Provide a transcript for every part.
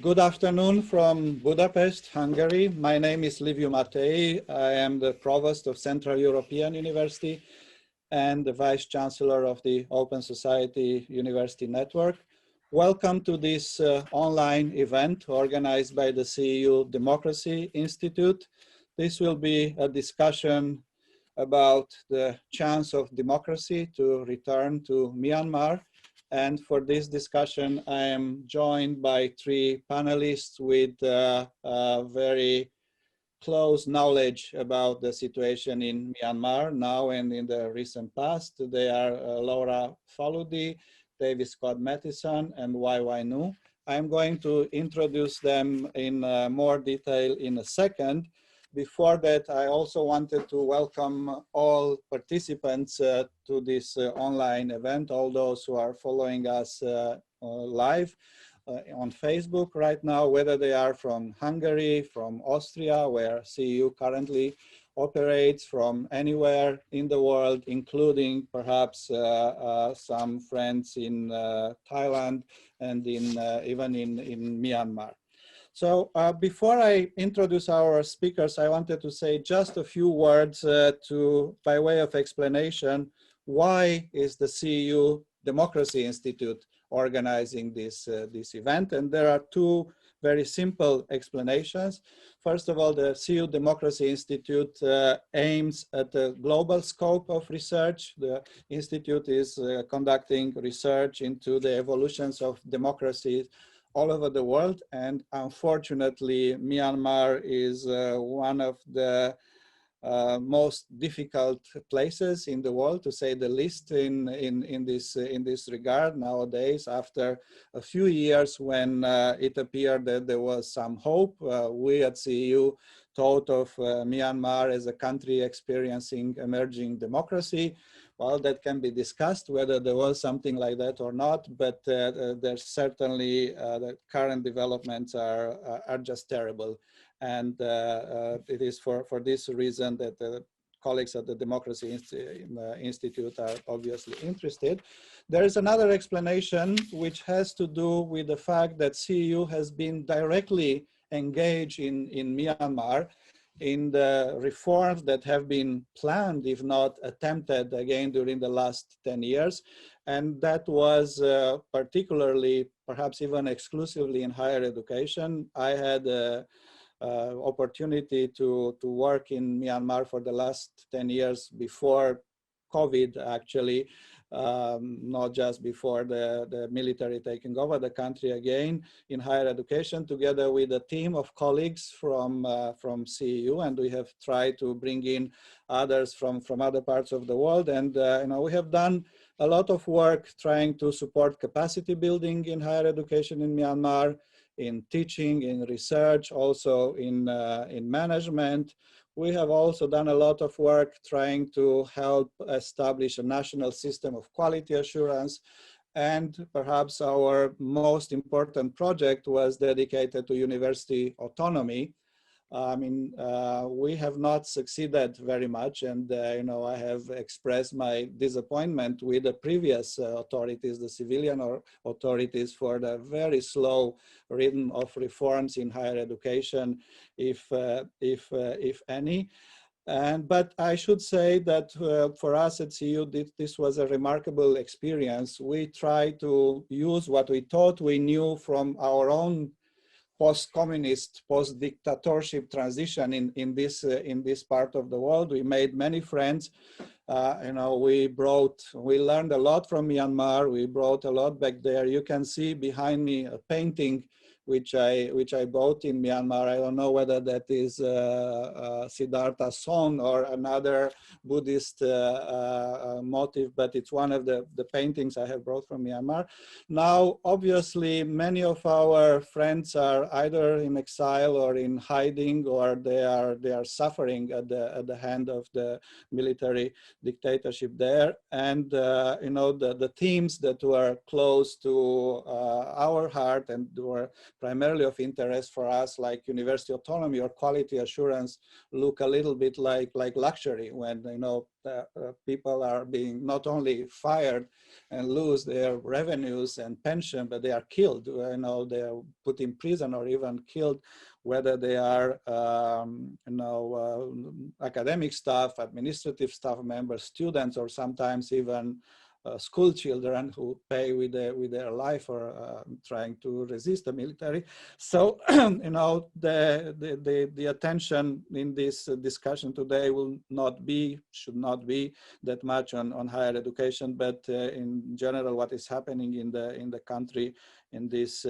Good afternoon from Budapest, Hungary. My name is Liviu Matei. I am the Provost of Central European University and the Vice Chancellor of the Open Society University Network. Welcome to this online event organized by the CEU Democracy Institute. This will be a discussion about the chance of democracy to return to Myanmar. And for this discussion, I am joined by three panelists with very close knowledge about the situation in Myanmar now and in the recent past. They are Laura Faludi, Scott Mathieson, and YY Nu. I'm going to introduce them in more detail in a second. Before that, I also wanted to welcome all participants to this online event, all those who are following us live on Facebook right now, whether they are from Hungary, from Austria, where CEU currently operates, from anywhere in the world, including perhaps some friends in Thailand and even in Myanmar. So before I introduce our speakers, I wanted to say just a few words by way of explanation. Why is the CEU Democracy Institute organizing this event? And there are two very simple explanations. First of all, the CEU Democracy Institute aims at a global scope of research. The Institute is conducting research into the evolutions of democracy all over the world, and unfortunately, Myanmar is one of the most difficult places in the world, to say the least, in this regard nowadays. After a few years when it appeared that there was some hope, we at CEU thought of Myanmar as a country experiencing emerging democracy. Well, that can be discussed whether there was something like that or not, but there's certainly the current developments are just terrible. And it is for this reason that the colleagues at the Democracy Institute are obviously interested. There is another explanation which has to do with the fact that CEU has been directly engaged in Myanmar in the reforms that have been planned, if not attempted again during the last 10 years. And that was particularly, perhaps even exclusively in higher education. I had opportunity to work in Myanmar for the last 10 years before COVID, actually, not just before the military taking over the country again, in higher education, together with a team of colleagues from CEU, and we have tried to bring in others from other parts of the world. And we have done a lot of work trying to support capacity building in higher education in Myanmar, in teaching, in research, also in management. We have also done a lot of work trying to help establish a national system of quality assurance. And perhaps our most important project was dedicated to university autonomy. I mean, we have not succeeded very much, and I have expressed my disappointment with the previous authorities, the civilian authorities, for the very slow rhythm of reforms in higher education, if any. But I should say that for us at CEU, this was a remarkable experience. We tried to use what we thought we knew from our own post-communist, post-dictatorship transition in this part of the world. We made many friends. We learned a lot from Myanmar. We brought a lot back there. You can see behind me a painting which I bought in Myanmar. I don't know whether that is Siddhartha song or another Buddhist motif, but it's one of the paintings I have brought from Myanmar. Now, obviously, many of our friends are either in exile or in hiding, or they are suffering at the hand of the military dictatorship there. And the themes that were close to our heart and were primarily of interest for us, like university autonomy or quality assurance, look a little bit like luxury when, you know, people are being not only fired and lose their revenues and pension, but they are killed. You know, they are put in prison or even killed, whether they are academic staff, administrative staff members, students, or sometimes even school children who pay with their life for trying to resist the military. So, you know, the attention in this discussion today should not be that much on higher education, but in general, what is happening in the country in this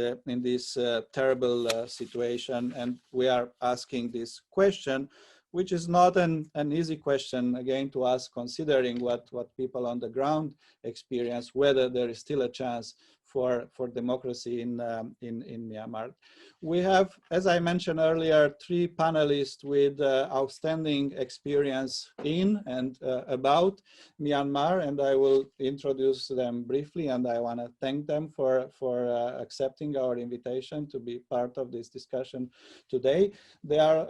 terrible situation. And we are asking this question, which is not an easy question, again, to ask, considering what people on the ground experience, whether there is still a chance for democracy in Myanmar. We have, as I mentioned earlier, 3 panelists with outstanding experience in and about Myanmar, and I will introduce them briefly, and I want to thank them for accepting our invitation to be part of this discussion today. They are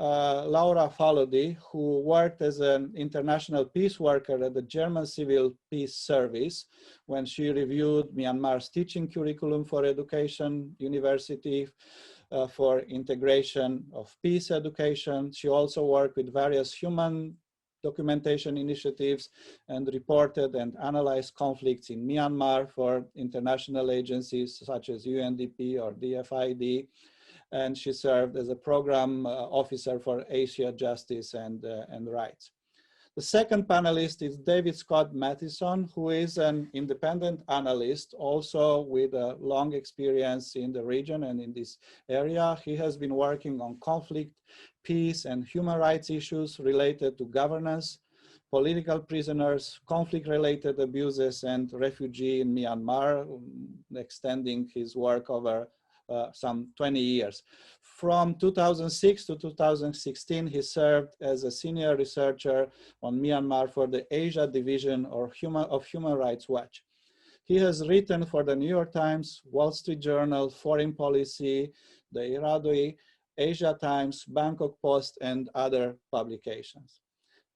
Laura Faludi, who worked as an international peace worker at the German Civil Peace Service when she reviewed Myanmar's teaching curriculum for education, university, for integration of peace education. She also worked with various human documentation initiatives and reported and analyzed conflicts in Myanmar for international agencies such as UNDP or DFID. And she served as a program officer for Asia Justice and Rights. The second panelist is David Scott Mathieson, who is an independent analyst, also with a long experience in the region and in this area. He has been working on conflict, peace, and human rights issues related to governance, political prisoners, conflict-related abuses, and refugee in Myanmar, extending his work over some 20 years. From 2006 to 2016, he served as a senior researcher on Myanmar for the Asia Division of Human Rights Watch. He has written for the New York Times, Wall Street Journal, Foreign Policy, the Iradoi, Asia Times, Bangkok Post, and other publications.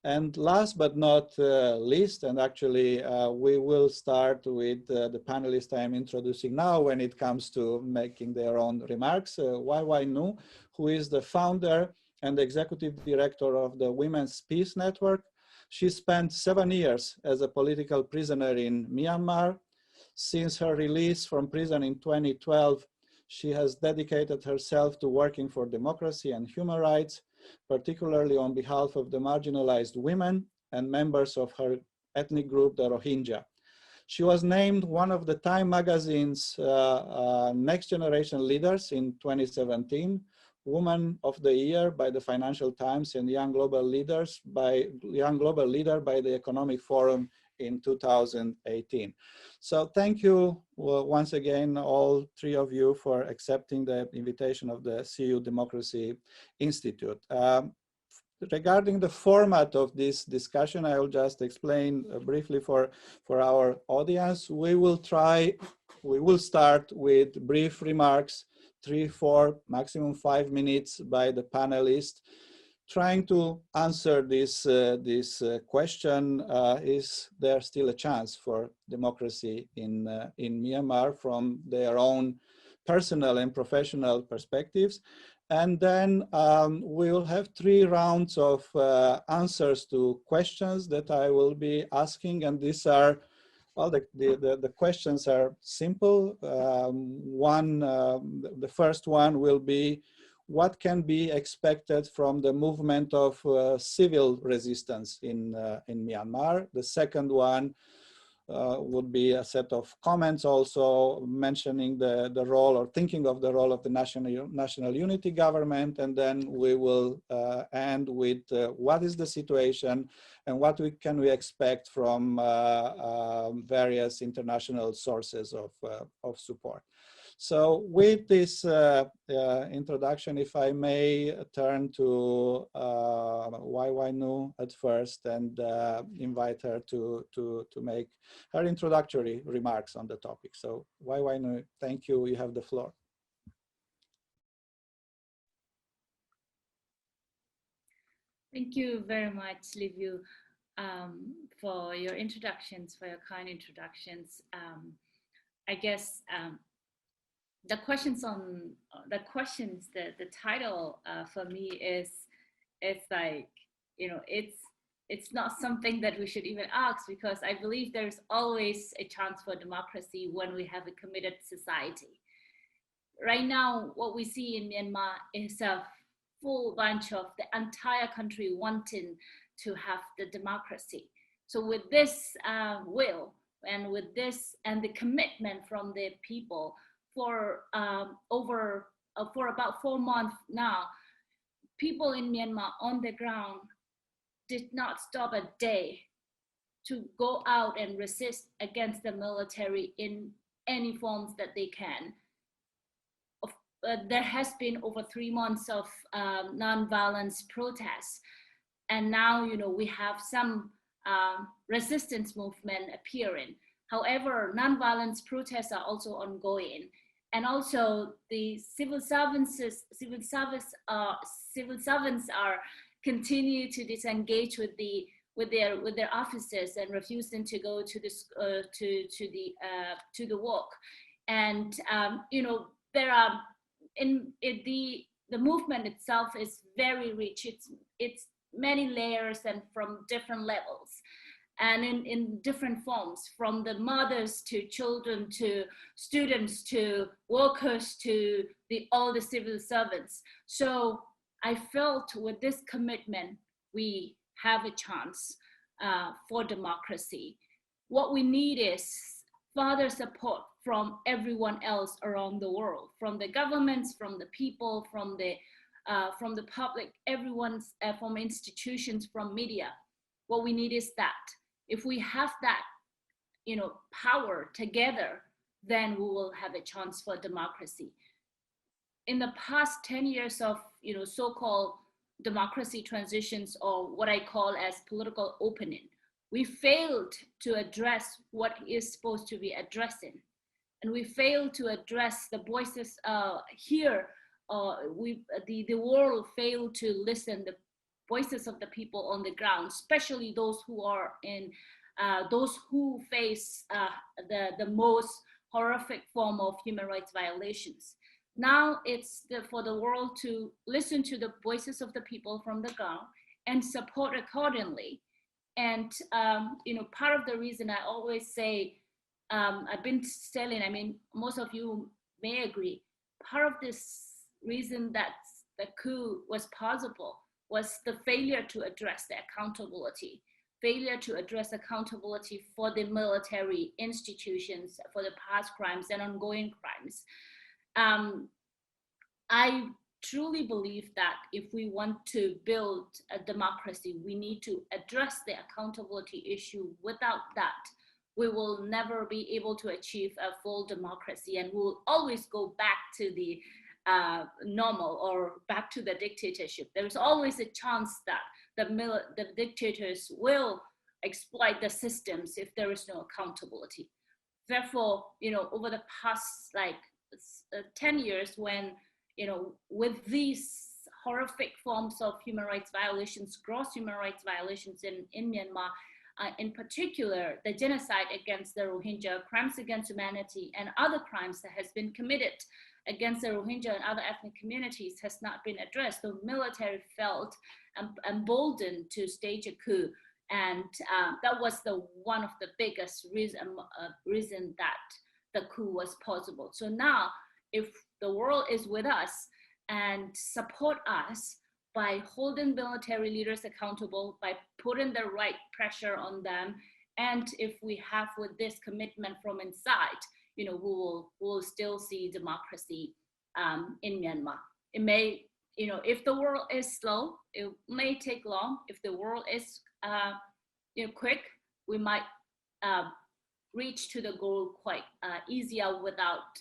And last but not least, and actually we will start with the panelists I am introducing now when it comes to making their own remarks, YY Nu, who is the founder and executive director of the Women's Peace Network. She spent 7 years as a political prisoner in Myanmar. Since her release from prison in 2012, she has dedicated herself to working for democracy and human rights, particularly on behalf of the marginalized women and members of her ethnic group, the Rohingya. She was named one of the Time magazine's Next Generation Leaders in 2017, Woman of the Year by the Financial Times, and Young Global Leader by the Economic Forum in 2018. So thank you once again, all 3 of you, for accepting the invitation of the CEU Democracy Institute. Regarding the format of this discussion, I will just explain briefly for our audience. We will start with brief remarks, 3, 4, maximum 5 minutes by the panelists, trying to answer this question, is there still a chance for democracy in Myanmar from their own personal and professional perspectives? And then we will have 3 rounds of answers to questions that I will be asking, and these are, well, the questions are simple. The first one will be, what can be expected from the movement of civil resistance in Myanmar? The second one would be a set of comments also mentioning the role, or thinking of the role, of the national unity government. And then we will end with what is the situation and what can we expect from various international sources of support. So with this introduction, if I may turn to YY Nu at first and invite her to make her introductory remarks on the topic. So YY Nu, thank you, you have the floor. Thank you very much, Liviu, for your introductions, for your kind introductions. I guess the title for me is, it's like, it's not something that we should even ask, because I believe there's always a chance for democracy when we have a committed society. Right now, what we see in Myanmar is a full bunch of the entire country wanting to have the democracy. So with this will, and with this and the commitment from the people for for about 4 months now, people in Myanmar on the ground did not stop a day to go out and resist against the military in any forms that they can. There has been over 3 months of non-violence protests, and now we have some resistance movement appearing. However, non-violence protests are also ongoing, and also the civil servants are continue to disengage with their officers and refusing to go to the work. And there are the movement itself is very rich. It's many layers and from different levels, and in different forms, from the mothers to children to students to workers to all the civil servants. So I felt with this commitment, we have a chance for democracy. What we need is further support from everyone else around the world, from the governments, from the people, from the public, everyone's, from institutions, from media. What we need is that. If we have that, power together, then we will have a chance for democracy. In the past 10 years of, so-called democracy transitions, or what I call as political opening, we failed to address what is supposed to be addressing. And we failed to address the voices here. The world failed to listen the voices of the people on the ground, especially those who are those who face the most horrific form of human rights violations. Now it's for the world to listen to the voices of the people from the ground and support accordingly. And part of the reason I always say, I've been telling, most of you may agree, part of this reason that the coup was possible was the failure to address the accountability, failure to address accountability for the military institutions, for the past crimes and ongoing crimes. I truly believe that if we want to build a democracy, we need to address the accountability issue. Without that, we will never be able to achieve a full democracy, and we'll always go back to the normal, or back to the dictatorship. There's always a chance that the dictators will exploit the systems if there is no accountability. Therefore, over the past 10 years, when with these horrific forms of human rights violations, gross human rights violations in Myanmar, in particular, the genocide against the Rohingya, crimes against humanity, and other crimes that has been committed against the Rohingya and other ethnic communities has not been addressed. The military felt emboldened to stage a coup, and that was one of the biggest reason that the coup was possible. So now, if the world is with us and support us by holding military leaders accountable, by putting the right pressure on them, and if we have with this commitment from inside, we will still see democracy in Myanmar. It may, if the world is slow, it may take long. If the world is quick, we might reach to the goal quite easier without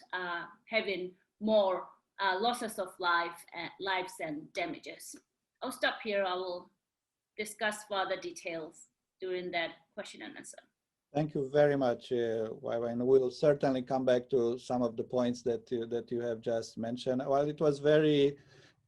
having more losses of lives and damages. I'll stop here. I will discuss further details during that question and answer. Thank you very much, Waiwa, and we'll certainly come back to some of the points that you have just mentioned. Well, it was very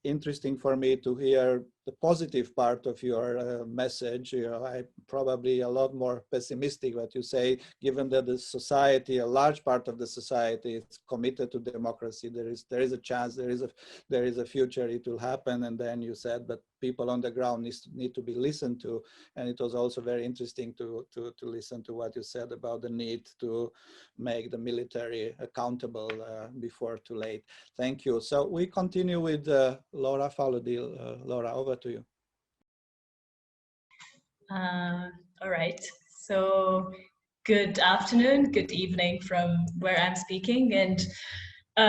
interesting for me to hear positive part of your message. I'm probably a lot more pessimistic what you say, given that the society, a large part of the society is committed to democracy. There is a chance, there is a future it will happen. And then you said, but people on the ground need to be listened to. And it was also very interesting to listen to what you said about the need to make the military accountable before too late. Thank you. So we continue with Laura Faludi. Laura, over to you. All right. So good afternoon, good evening from where I'm speaking. And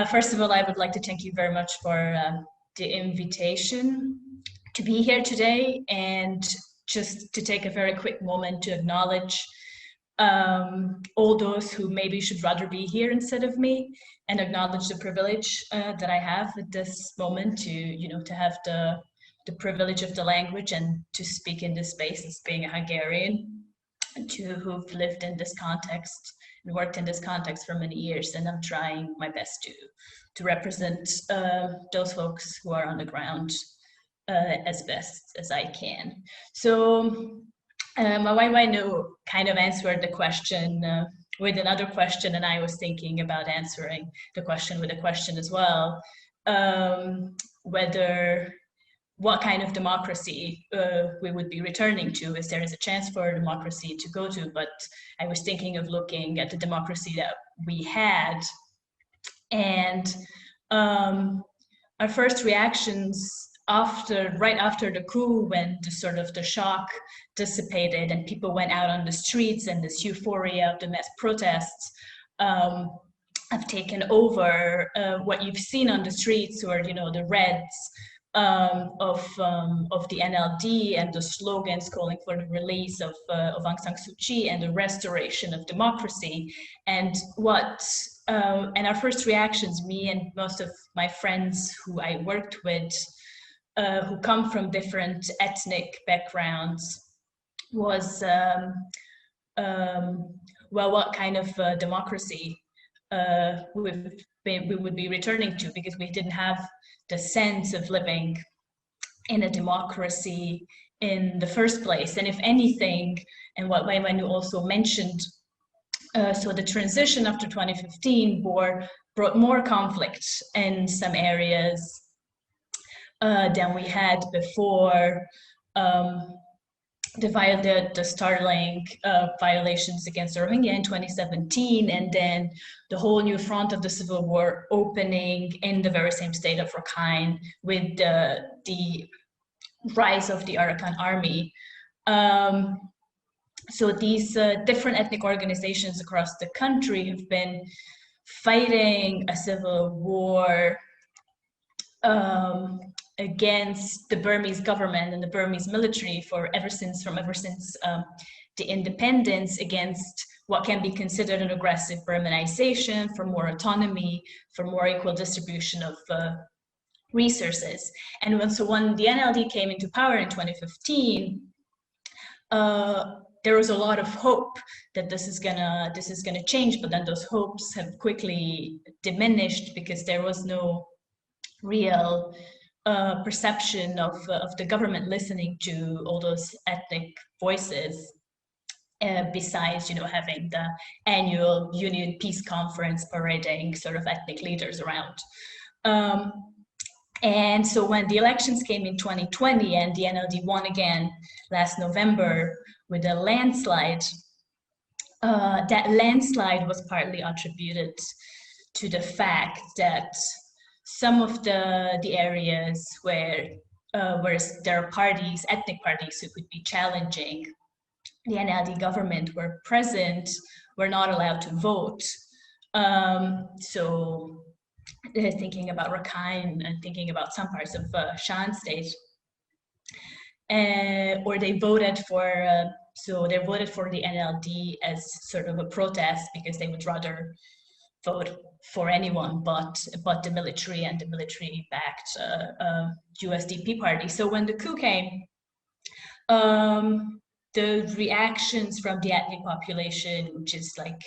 first of all, I would like to thank you very much for the invitation to be here today, and just to take a very quick moment to acknowledge all those who maybe should rather be here instead of me, and acknowledge the privilege that I have at this moment to have the privilege of the language and to speak in this space as being a Hungarian, who've lived in this context and worked in this context for many years. And I'm trying my best to represent those folks who are on the ground as best as I can. So Mawaiwainu kind of answered the question with another question, and I was thinking about answering the question with a question as well, what kind of democracy we would be returning to, if there is a chance for democracy to go to. But I was thinking of looking at the democracy that we had, and our first reactions right after the coup, when the shock dissipated and people went out on the streets and this euphoria of the mass protests have taken over, what you've seen on the streets, or the reds of the NLD and the slogans calling for the release of Aung San Suu Kyi and the restoration of democracy. And our first reactions, me and most of my friends who I worked with, who come from different ethnic backgrounds, was well, what kind of democracy we would be returning to, because we didn't have the sense of living in a democracy in the first place. And if anything, and what Manu also mentioned, so the transition after 2015 brought more conflict in some areas than we had before. The startling violations against Rohingya in 2017, and then the whole new front of the civil war opening in the very same state of Rakhine with the rise of the Arakan army. So these different ethnic organizations across the country have been fighting a civil war against the Burmese government and the Burmese military ever since the independence, against what can be considered an aggressive Burmanization, for more autonomy, for more equal distribution of resources. And when the NLD came into power in 2015, there was a lot of hope that this is gonna change, but then those hopes have quickly diminished because there was no real perception of the government listening to all those ethnic voices, besides having the annual Union Peace Conference parading sort of ethnic leaders around. And so when the elections came in 2020 and the NLD won again last November with a landslide, that landslide was partly attributed to the fact that some of the areas where there are parties, ethnic parties who could be challenging the NLD government were present, were not allowed to vote. So thinking about Rakhine and thinking about some parts of Shan state, or they voted for the NLD as sort of a protest because they would rather vote for anyone but the military and the military-backed USDP party. So when the coup came, the reactions from the ethnic population, which is like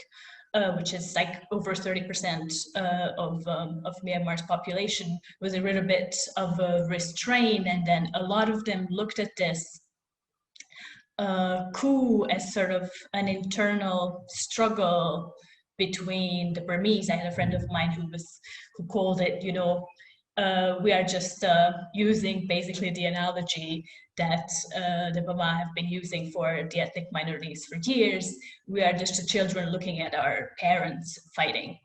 which is like over 30% of Myanmar's population, was a little bit of a restraint. And then a lot of them looked at this coup as sort of an internal struggle between the Burmese. I had a friend of mine who called it, you know, we are just using basically the analogy that the Burma have been using for the ethnic minorities for years. We are just the children looking at our parents fighting.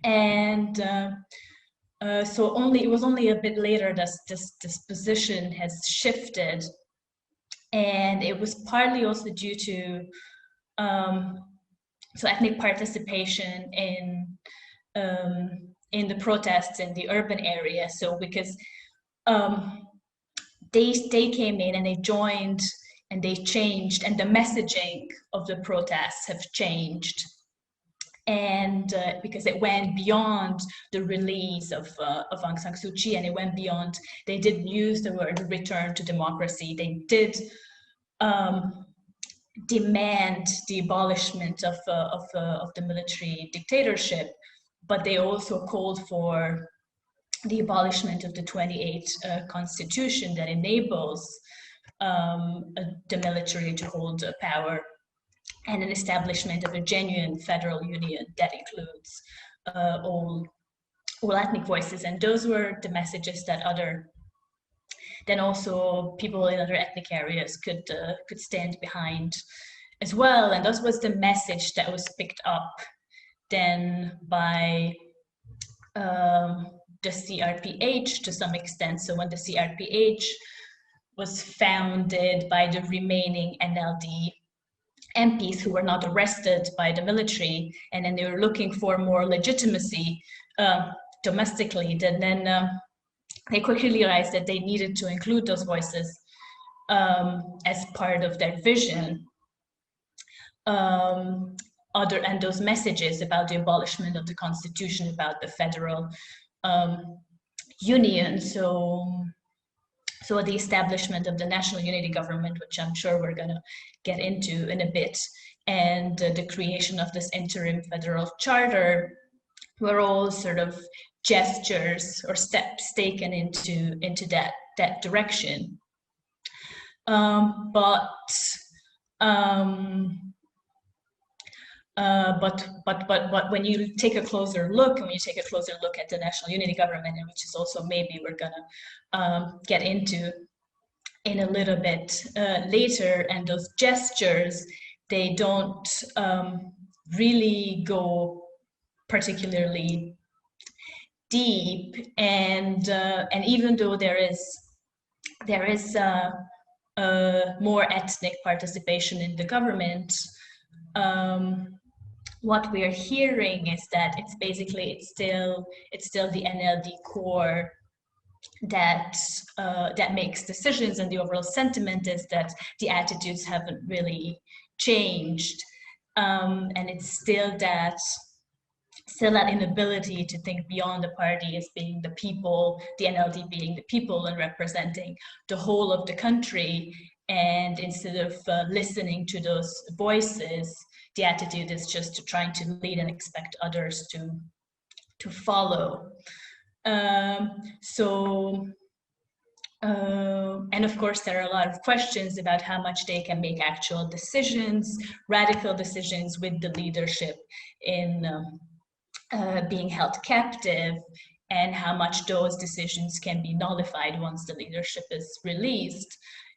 And so it was only a bit later that this position has shifted. And it was partly also due to so ethnic participation in the protests in the urban area. So because they came in and they joined and they changed, and the messaging of the protests have changed. And because it went beyond the release of Aung San Suu Kyi, and it went beyond, they didn't use the word return to democracy. They did demand the abolishment of the military dictatorship, but they also called for the abolishment of the 28th constitution that enables the military to hold power, and an establishment of a genuine federal union that includes all ethnic voices. And those were the messages that then also people in other ethnic areas could stand behind as well. And that was the message that was picked up then by the CRPH to some extent. So when the CRPH was founded by the remaining NLD MPs who were not arrested by the military, and then they were looking for more legitimacy domestically, then they quickly realized that they needed to include those voices as part of their vision. And those messages about the abolishment of the constitution, about the federal union. So the establishment of the national unity government, which I'm sure we're going to get into in a bit, and the creation of this interim federal charter were all sort of gestures or steps taken into that direction. But when you take a closer look, at the national unity government, and which is also maybe we're gonna get into in a little bit later, and those gestures, they don't really go particularly deep, and even though there is more ethnic participation in the government, what we are hearing is that it's still the NLD core that makes decisions, and the overall sentiment is that the attitudes haven't really changed, and it's still that inability to think beyond the party as being the people, the NLD being the people and representing the whole of the country. And instead of listening to those voices, the attitude is just trying to lead and expect others to follow. And of course, there are a lot of questions about how much they can make actual decisions, radical decisions, with the leadership in being held captive, and how much those decisions can be nullified once the leadership is released,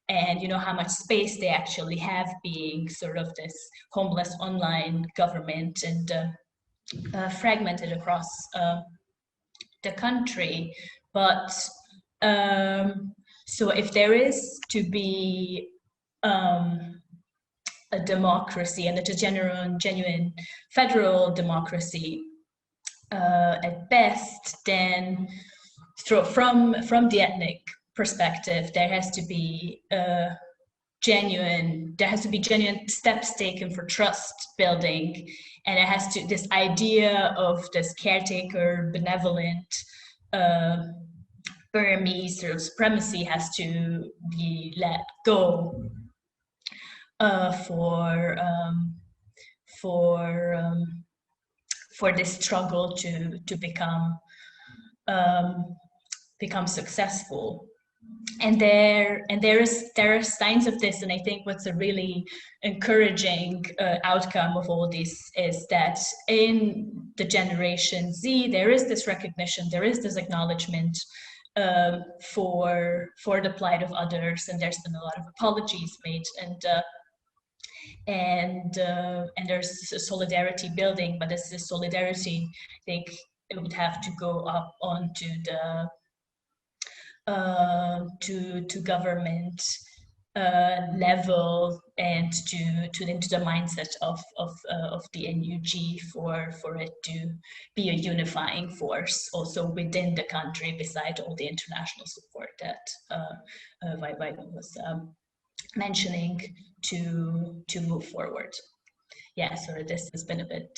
and how much space they actually have being sort of this homeless online government and fragmented across the country. But so if there is to be a democracy, and a genuine federal democracy at best, then from the ethnic perspective, there has to be genuine steps taken for trust building, and it has to, this idea of this caretaker, benevolent Burmese sort of supremacy has to be let go for for this struggle to become successful. And there are signs of this, and I think what's a really encouraging outcome of all this is that in the Generation Z there is this recognition, there is this acknowledgement for the plight of others, and there's been a lot of apologies made, and there's a solidarity building. But as this solidarity, I think it would have to go up onto the to government level and into the mindset of the NUG for it to be a unifying force also within the country, beside all the international support that Vaibhav was mentioning, to move forward. Yeah, sorry, this has been a bit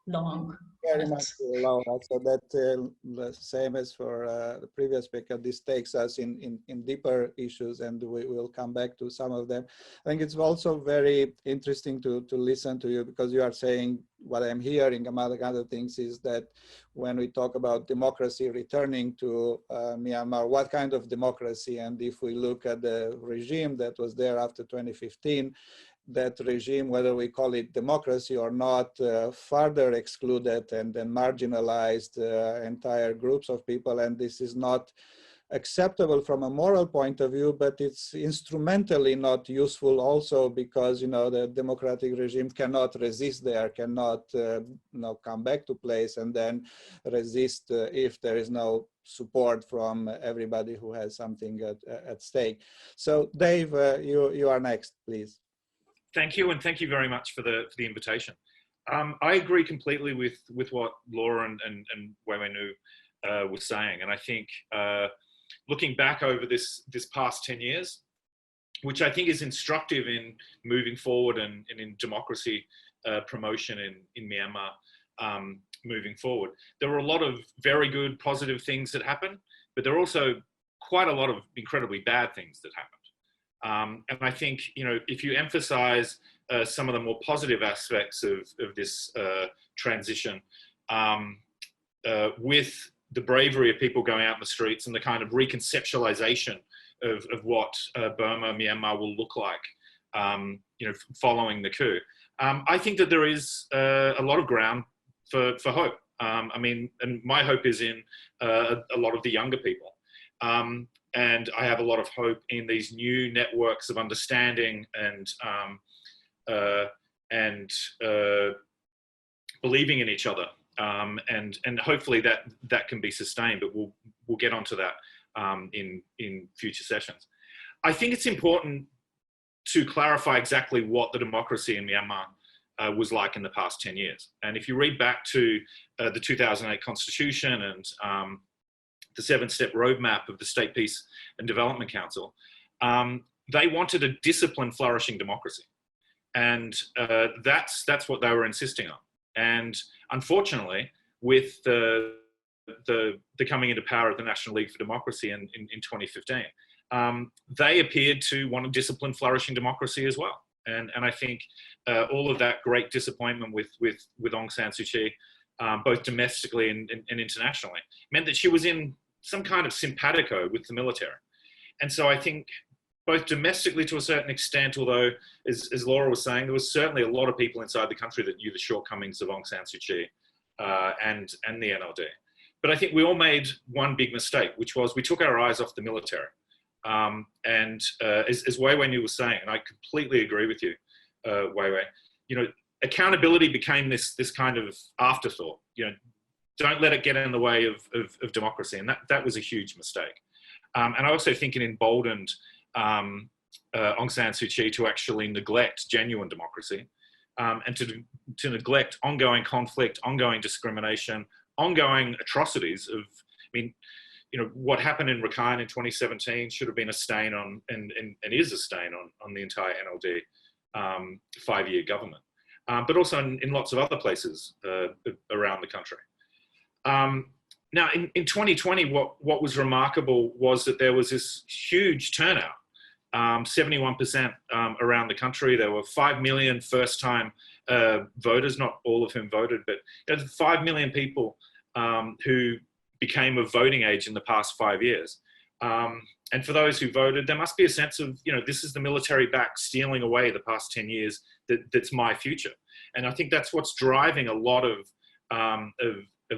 long. Very much, Laura. So that the same as for the previous speaker, this takes us in deeper issues, and we will come back to some of them. I think it's also very interesting to listen to you, because you are saying, what I'm hearing among other things is that when we talk about democracy returning to Myanmar, what kind of democracy? And if we look at the regime that was there after 2015, that regime, whether we call it democracy or not, further excluded and then marginalized entire groups of people. And this is not acceptable from a moral point of view, but it's instrumentally not useful also, because, you know, the democratic regime cannot resist there, cannot come back to place and then resist if there is no support from everybody who has something at stake. So Dave, you are next, please. Thank you, and thank you very much for the invitation. I agree completely with what Laura and Waywaynu was saying, and I think looking back over this past 10 years, which I think is instructive in moving forward and in democracy promotion in Myanmar moving forward, there were a lot of very good, positive things that happened, but there are also quite a lot of incredibly bad things that happened. And I think, you know, if you emphasize some of the more positive aspects of this transition, with the bravery of people going out in the streets and the kind of reconceptualization of what Burma, Myanmar will look like, you know, following the coup, I think that there is a lot of ground for hope. I mean, and my hope is in a lot of the younger people. And I have a lot of hope in these new networks of understanding and believing in each other, and hopefully that can be sustained. But we'll get onto that in future sessions. I think it's important to clarify exactly what the democracy in Myanmar was like in the past 10 years. And if you read back to the 2008 Constitution and the 7-step roadmap of the State Peace and Development Council, they wanted a disciplined, flourishing democracy. And that's what they were insisting on. And unfortunately, with the coming into power of the National League for Democracy in 2015, they appeared to want a disciplined, flourishing democracy as well. And I think all of that great disappointment with Aung San Suu Kyi, both domestically and internationally, meant that she was in some kind of simpatico with the military. And so I think both domestically to a certain extent, although as Laura was saying, there was certainly a lot of people inside the country that knew the shortcomings of Aung San Suu Kyi and the NLD. But I think we all made one big mistake, which was we took our eyes off the military. And as Waywaynu was saying, and I completely agree with you, Wayway, you know, accountability became this kind of afterthought. You know, don't let it get in the way of democracy, and that was a huge mistake. And I also think it emboldened Aung San Suu Kyi to actually neglect genuine democracy, and to neglect ongoing conflict, ongoing discrimination, ongoing atrocities of, I mean, you know, what happened in Rakhine in 2017 should have been a stain on, and is a stain on the entire NLD 5-year government, but also in lots of other places around the country. Now, in 2020, what was remarkable was that there was this huge turnout, 71% around the country. There were 5 million first-time voters, not all of whom voted, but 5 million people who became of voting age in the past 5 years. And for those who voted, there must be a sense of, this is the military back stealing away the past 10 years that's my future. And I think that's what's driving a lot of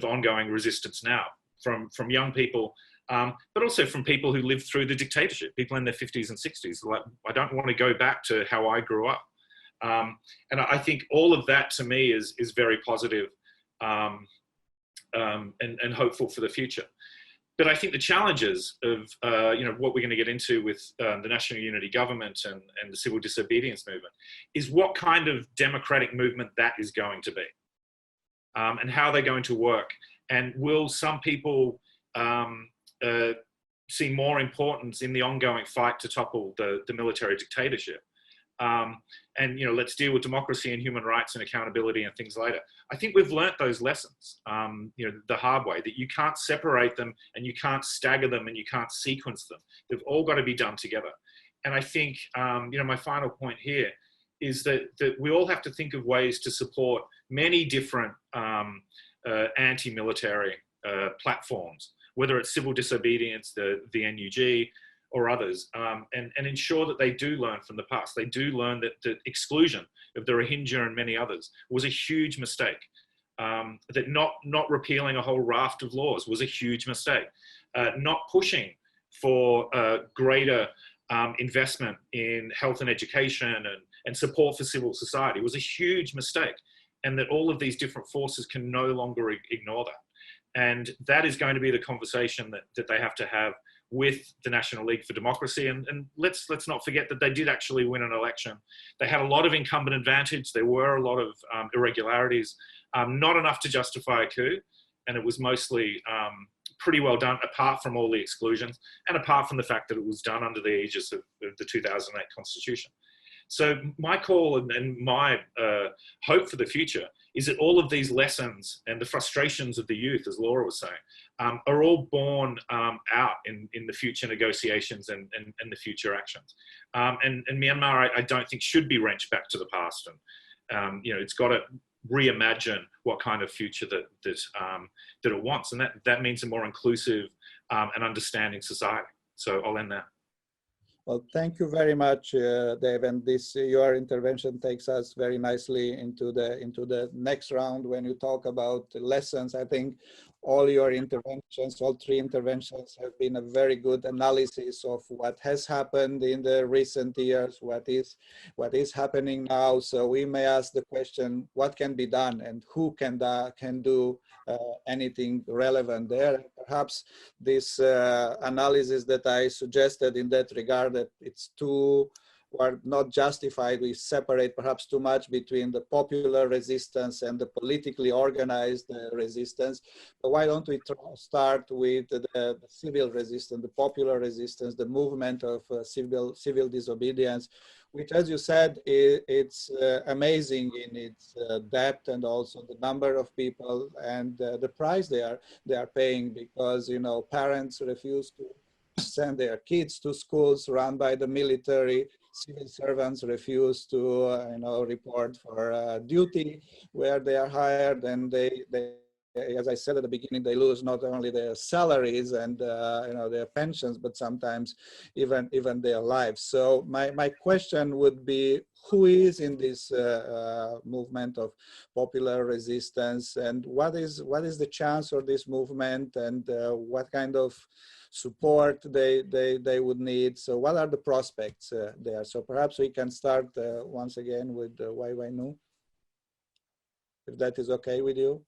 ongoing resistance now from young people, but also from people who lived through the dictatorship, people in their 50s and 60s. Like, I don't want to go back to how I grew up. And I think all of that to me is very positive and hopeful for the future. But I think the challenges of what we're going to get into with the National Unity Government and the civil disobedience movement is what kind of democratic movement that is going to be, and how they're going to work. And will some people see more importance in the ongoing fight to topple the military dictatorship? And let's deal with democracy and human rights and accountability and things later. I think we've learnt those lessons, the hard way, that you can't separate them and you can't stagger them and you can't sequence them. They've all got to be done together. And I think, my final point here is that we all have to think of ways to support many different anti-military platforms, whether it's civil disobedience, the NUG, or others, and ensure that they do learn from the past. They do learn that the exclusion of the Rohingya and many others was a huge mistake. That not repealing a whole raft of laws was a huge mistake. Not pushing for greater investment in health and education and support for civil society was a huge mistake. And that all of these different forces can no longer ignore that. And that is going to be the conversation that they have to have with the National League for Democracy. And let's not forget that they did actually win an election. They had a lot of incumbent advantage. There were a lot of irregularities, not enough to justify a coup. And it was mostly pretty well done, apart from all the exclusions and apart from the fact that it was done under the aegis of the 2008 Constitution. So my call and my hope for the future is that all of these lessons and the frustrations of the youth, as Laura was saying, are all borne out in the future negotiations and the future actions. And Myanmar, I don't think, should be wrenched back to the past. And it's got to reimagine what kind of future that it wants, and that means a more inclusive and understanding society. So I'll end there. Well, thank you very much, Dave. And your intervention takes us very nicely into the next round when you talk about lessons. I think all your interventions, all three interventions, have been a very good analysis of what has happened in the recent years, what is happening now. So we may ask the question, what can be done and who can do anything relevant there? Perhaps this analysis that I suggested in that regard, that it's too or not justified, we separate perhaps too much between the popular resistance and the politically organized resistance. But why don't we start with the civil resistance, the popular resistance, the movement of civil disobedience, which, as you said, it's amazing in its depth and also the number of people and the price they are paying, because parents refuse to send their kids to schools run by the military. Civil servants refuse to report for duty where they are hired, and they, as I said at the beginning, they lose not only their salaries and their pensions, but sometimes even their lives. So my question would be, who is in this movement of popular resistance, and what is the chance for this movement, and what kind of support they would need? So what are the prospects there? So perhaps we can start once again with Wai Nu, if that is okay with you.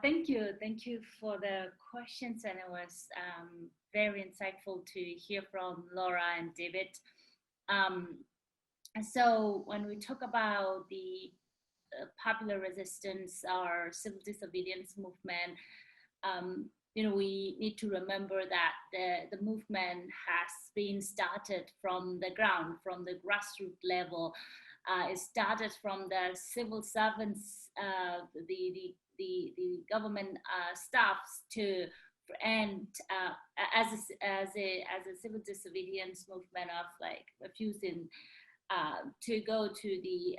Thank you for the questions, and it was very insightful to hear from Laura and David. So when we talk about the popular resistance or civil disobedience movement, we need to remember that the movement has been started from the ground, from the grassroots level. It started from the civil servants, the government staffs, and as a civil disobedience movement of like refusing go to the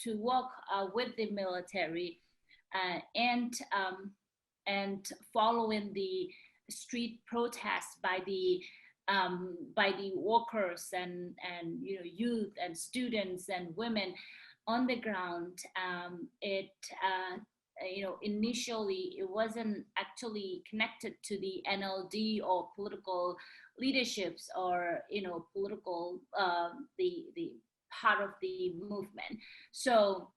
to work with the military and following the street protests by the workers and youth and students and women on the ground. Initially it wasn't actually connected to the NLD or political leaderships or political the part of the movement. So,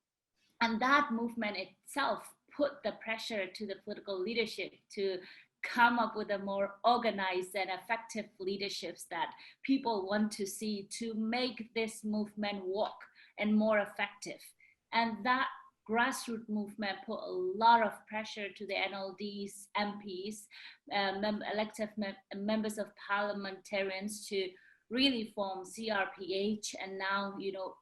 and that movement itself put the pressure to the political leadership to come up with a more organized and effective leaderships that people want to see to make this movement work and more effective. And that grassroots movement put a lot of pressure to the NLD's MPs, elected members of parliamentarians to really form CRPH and now,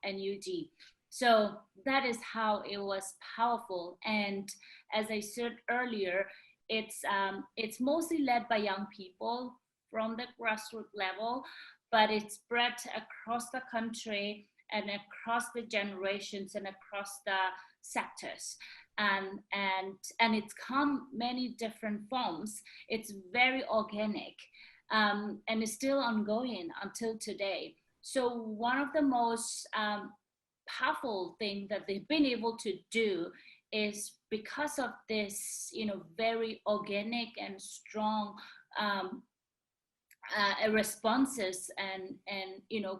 NUG. So that is how it was powerful. And as I said earlier, it's mostly led by young people from the grassroots level, but it's spread across the country and across the generations and across the sectors. And it's come many different forms. It's very organic and it's still ongoing until today. So one of the most powerful thing that they've been able to do is because of this, very organic and strong responses and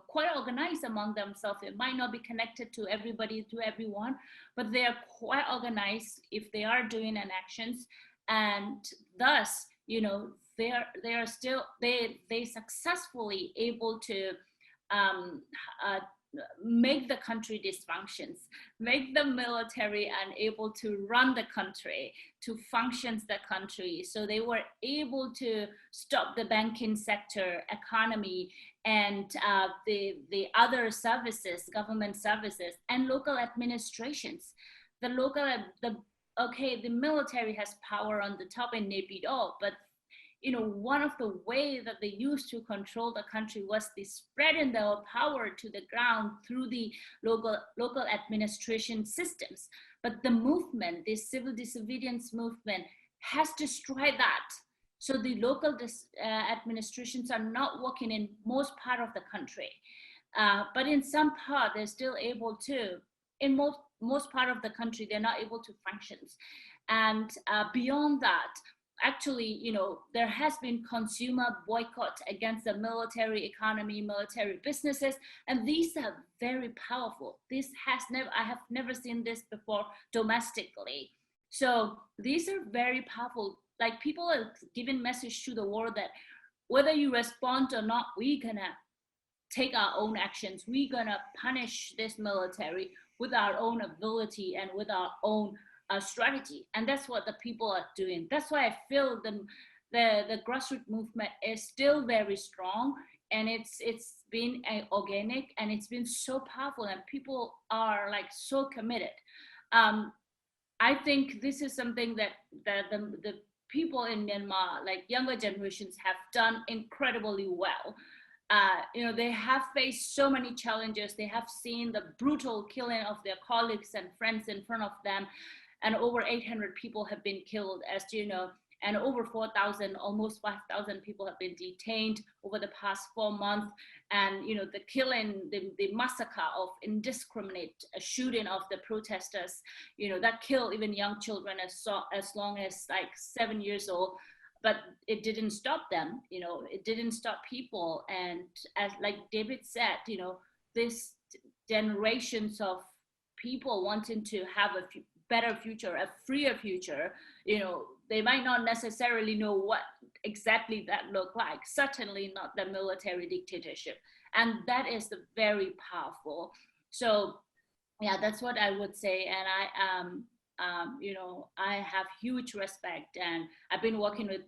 quite organized among themselves. It might not be connected to everybody, to everyone, but they are quite organized if they are doing an actions, and thus, they successfully able to make the country dysfunctions, make the military unable to run the country, to function the country. So they were able to stop the banking sector, economy, and the other services, government services, and local administrations. The military has power on the top in Naypyidaw, but one of the ways that they used to control the country was the spreading their power to the ground through the local administration systems. But the movement, the civil disobedience movement, has destroyed that. So the local administrations are not working in most part of the country. But in some part, they're still able to. In most part of the country, they're not able to function. And beyond that, actually, there has been consumer boycott against the military economy, military businesses, and these are very powerful. I have never seen this before domestically. So these are very powerful. Like, people are giving message to the world that whether you respond or not, we're gonna take our own actions. We're gonna punish this military with our own ability and with our own strategy. And that's what the people are doing. That's why I feel the grassroots movement is still very strong, and it's been organic, and it's been so powerful, and people are like so committed. I think this is something that the people in Myanmar, like younger generations, have done incredibly well. They have faced so many challenges. They have seen the brutal killing of their colleagues and friends in front of them, and over 800 people have been killed, as you know, and over 4,000, almost 5,000 people have been detained over the past 4 months. And the killing, the massacre of indiscriminate shooting of the protesters, that killed even young children as long as like 7 years old. But it didn't stop them, it didn't stop people. And as like David said, this generations of people wanting to have a better future, a freer future, they might not necessarily know what exactly that look like, certainly not the military dictatorship. And that is very powerful. So yeah, that's what I would say. And I have huge respect, and I've been working with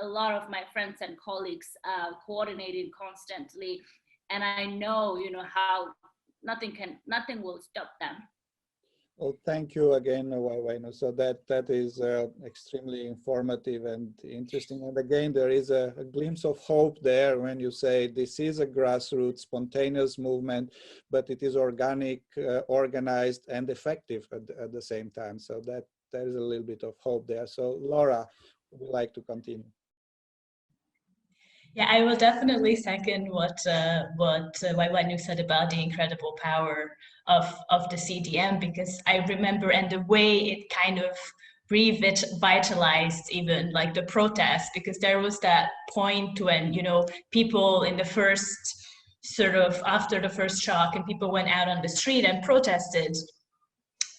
a lot of my friends and colleagues, coordinating constantly. And I know, how nothing will stop them. Well, thank you again, Waino. So that is extremely informative and interesting. And again, there is a glimpse of hope there when you say this is a grassroots, spontaneous movement, but it is organic, organized, and effective at the same time. So that there is a little bit of hope there. So Laura, would you like to continue? Yeah, I will definitely second what Waino said about the incredible power of the CDM, because I remember, and the way it kind of revitalized even like the protests, because there was that point when, you know, people in the first sort of after the first shock, and people went out on the street and protested.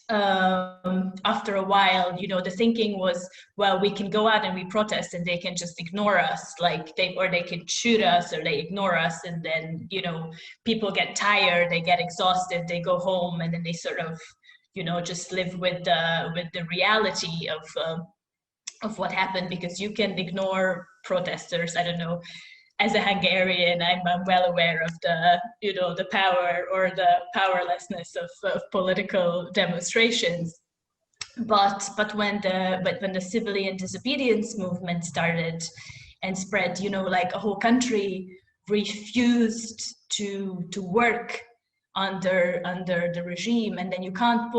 After a while, you know, the thinking was, well, we can go out and we protest and they can just ignore us, like they can shoot us or they ignore us, and then, you know, people get tired, they get exhausted, they go home, and then they sort of, you know, just live with the reality of what happened, because you can ignore protesters. I don't know, as a Hungarian, I'm well aware of the, you know, the power or the powerlessness of political demonstrations. But when the civilian disobedience movement started and spread, you know, like a whole country refused to work under the regime, and then you can't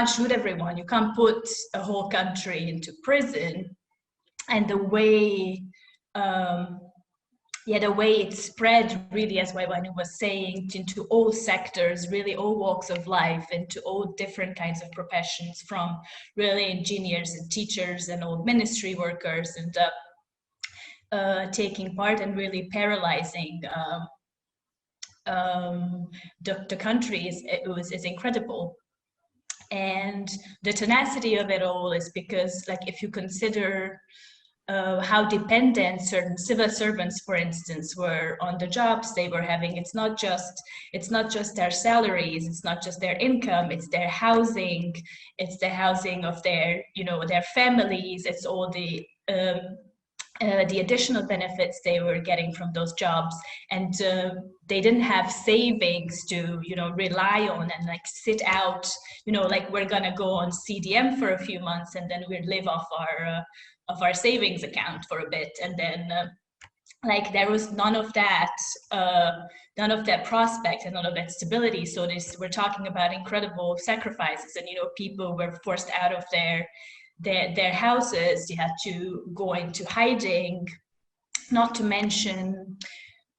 shoot everyone, you can't put a whole country into prison. And the way the way it spread, really, as Waino was saying, into all sectors, really all walks of life, into all different kinds of professions, from really engineers and teachers and all ministry workers, and taking part and really paralyzing the country is incredible. And the tenacity of it all is because, like, if you consider how dependent certain civil servants, for instance, were on the jobs they were having. It's not just their salaries, it's not just their income, it's their housing, it's the housing of their, you know, their families, it's all the additional benefits they were getting from those jobs, and they didn't have savings to, you know, rely on and like sit out, you know, like we're gonna go on CDM for a few months and then we'd live off our savings account for a bit, and then like there was none of that prospect and none of that stability. So we're talking about incredible sacrifices, and, you know, people were forced out of their houses, they had to go into hiding, not to mention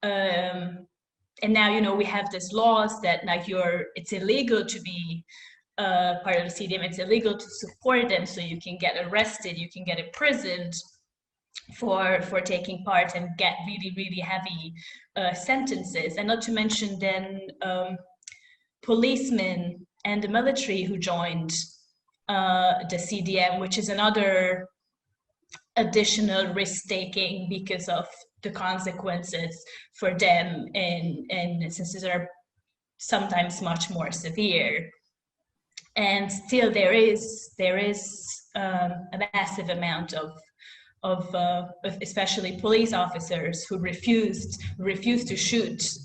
and now, you know, we have these laws that like it's illegal to be part of the CDM, it's illegal to support them, so you can get arrested, you can get imprisoned for taking part and get really, really heavy sentences. And not to mention then policemen and the military who joined the CDM, which is another additional risk-taking because of the consequences for them, and instances are sometimes much more severe. And still there is a massive amount of especially police officers who refused to shoot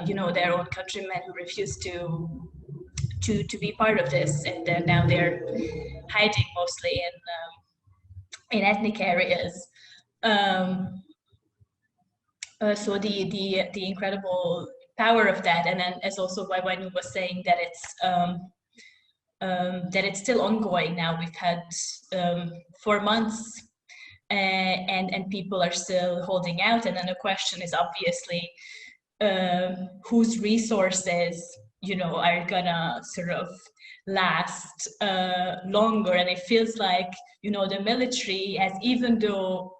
you know, their own countrymen, who refused to be part of this, and then now they're hiding mostly in ethnic areas. So the incredible power of that, and then as also Waino was saying, that it's still ongoing now. We've had 4 months, and people are still holding out. And then the question is obviously whose resources, you know, are gonna sort of last longer. And it feels like, you know, the military, as even though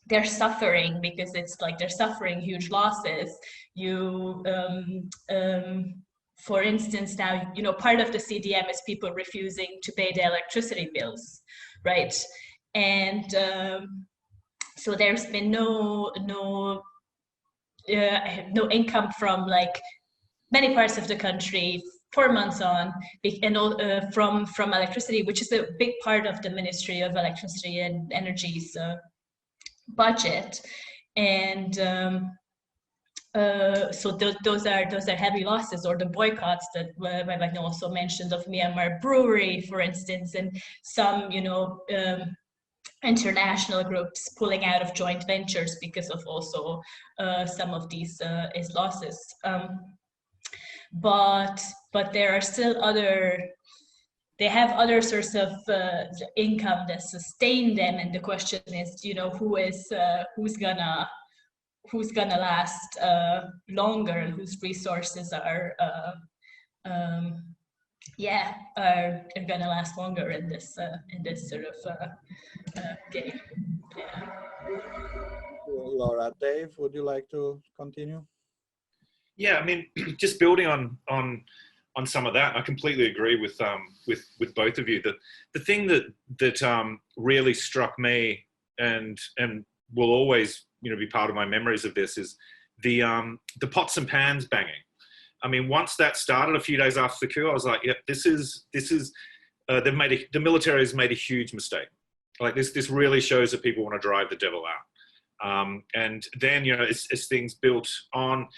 they're suffering, because it's like they're suffering huge losses, for instance, now, you know, part of the CDM is people refusing to pay their electricity bills, right? And so there's been no income from like many parts of the country 4 months on, and from electricity, which is a big part of the Ministry of Electricity and Energy's budget. And so those are heavy losses, or the boycotts that Matei also mentioned of Myanmar brewery, for instance, and some, you know, international groups pulling out of joint ventures because of also some of these losses. But there are still they have other sorts of income that sustain them, and the question is, you know, who's gonna last longer, and whose resources are gonna last longer in this sort of game. Yeah. Laura, Dave, would you like to continue? Yeah, I mean, just building on some of that, I completely agree with both of you. The thing that really struck me and will always, you know, be part of my memories of this is the pots and pans banging. I mean, once that started a few days after the coup, I was like, yeah, this is the military has made a huge mistake. Like this really shows that people want to drive the devil out. And then, you know, as things built on,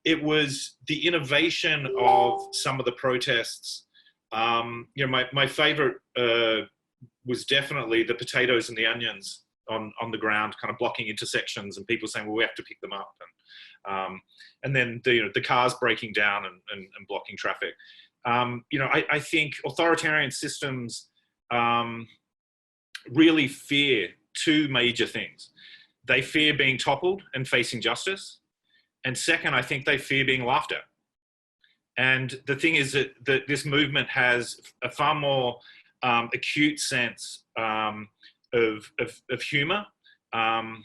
it was the innovation of some of the protests. You know, my favorite was definitely the potatoes and the onions on the ground, kind of blocking intersections, and people saying, well, we have to pick them up. And then the cars breaking down and blocking traffic. You know, I think authoritarian systems really fear two major things. They fear being toppled and facing justice. And second, I think they fear being laughed at. And the thing is that this movement has a far more acute sense of humor and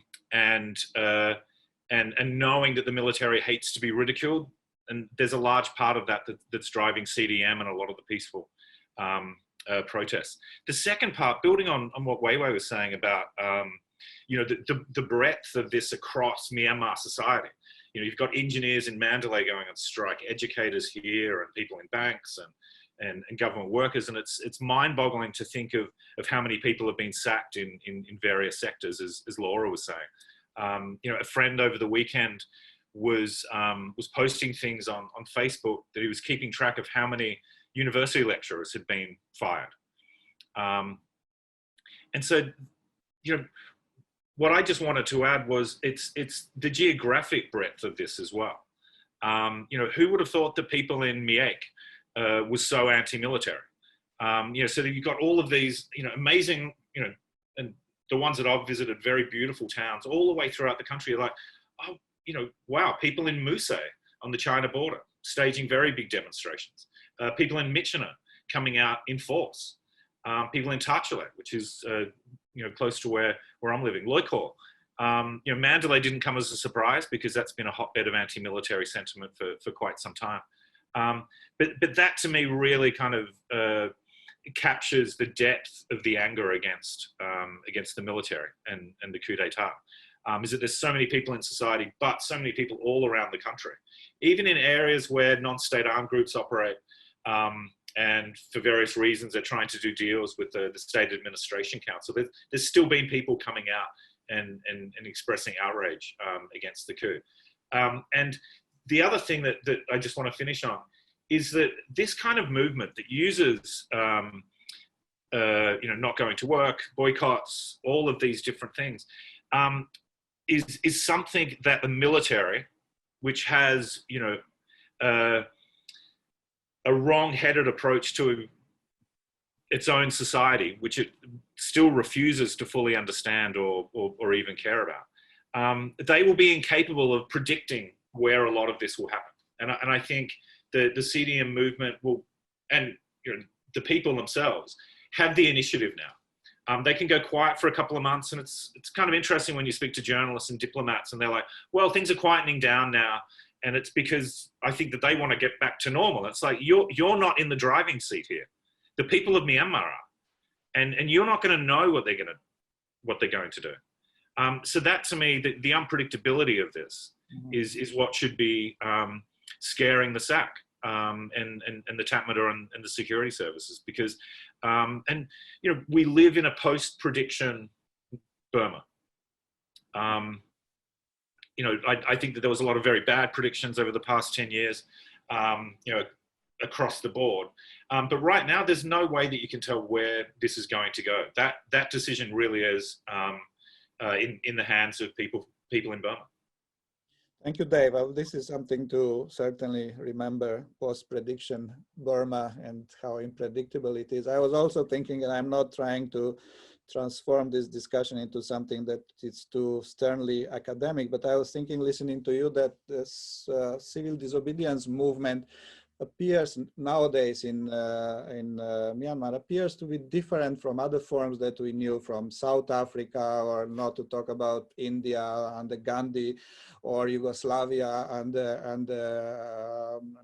knowing that the military hates to be ridiculed. And there's a large part of that that's driving CDM and a lot of the peaceful protests. The second part, building on what Weiwei was saying about you know, the breadth of this across Myanmar society. You know, you've got engineers in Mandalay going on strike, educators here, and people in banks and government workers, and it's mind-boggling to think of how many people have been sacked in various sectors, as Laura was saying. You know, a friend over the weekend was posting things on Facebook that he was keeping track of how many university lecturers had been fired. And so, you know, what I just wanted to add was it's the geographic breadth of this as well. You know, who would have thought that people in Miek was so anti-military? You know, so that you've got all of these, you know, amazing, you know, and the ones that I've visited, very beautiful towns all the way throughout the country. Like, oh, you know, wow, people in Musei on the China border staging very big demonstrations. People in Myitkyina coming out in force. People in Tarchale, which is you know, close to where I'm living, Loikor. You know, Mandalay didn't come as a surprise because that's been a hotbed of anti-military sentiment for quite some time. But that to me really kind of captures the depth of the anger against the military and the coup d'etat. Is that there's so many people in society, but so many people all around the country, even in areas where non-state armed groups operate. And for various reasons, they're trying to do deals with the State Administration Council. There's still been people coming out and expressing outrage against the coup. And the other thing that I just want to finish on is that this kind of movement that uses, you know, not going to work, boycotts, all of these different things, is something that the military, which has, you know, a wrong-headed approach to its own society, which it still refuses to fully understand or even care about. They will be incapable of predicting where a lot of this will happen. And I think the CDM movement will, and you know, the people themselves have the initiative now. They can go quiet for a couple of months, and it's kind of interesting when you speak to journalists and diplomats and they're like, well, things are quietening down now. And it's because I think that they want to get back to normal. It's like, you're not in the driving seat here. The people of Myanmar are. And you're not going to know what they're going to do. So that to me, the unpredictability of this is what should be scaring the SAC and the Tatmadaw and the security services, because and you know, we live in a post-prediction Burma. you know, I think that there was a lot of very bad predictions over the past 10 years, you know, across the board. But right now, there's no way that you can tell where this is going to go. That decision really is in the hands of people in Burma. Thank you, Dave. Well, this is something to certainly remember post-prediction Burma and how unpredictable it is. I was also thinking, and I'm not trying to transform this discussion into something that is too sternly academic, but I was thinking, listening to you, that this civil disobedience movement appears nowadays in Myanmar appears to be different from other forms that we knew from South Africa, or not to talk about India under Gandhi, or Yugoslavia and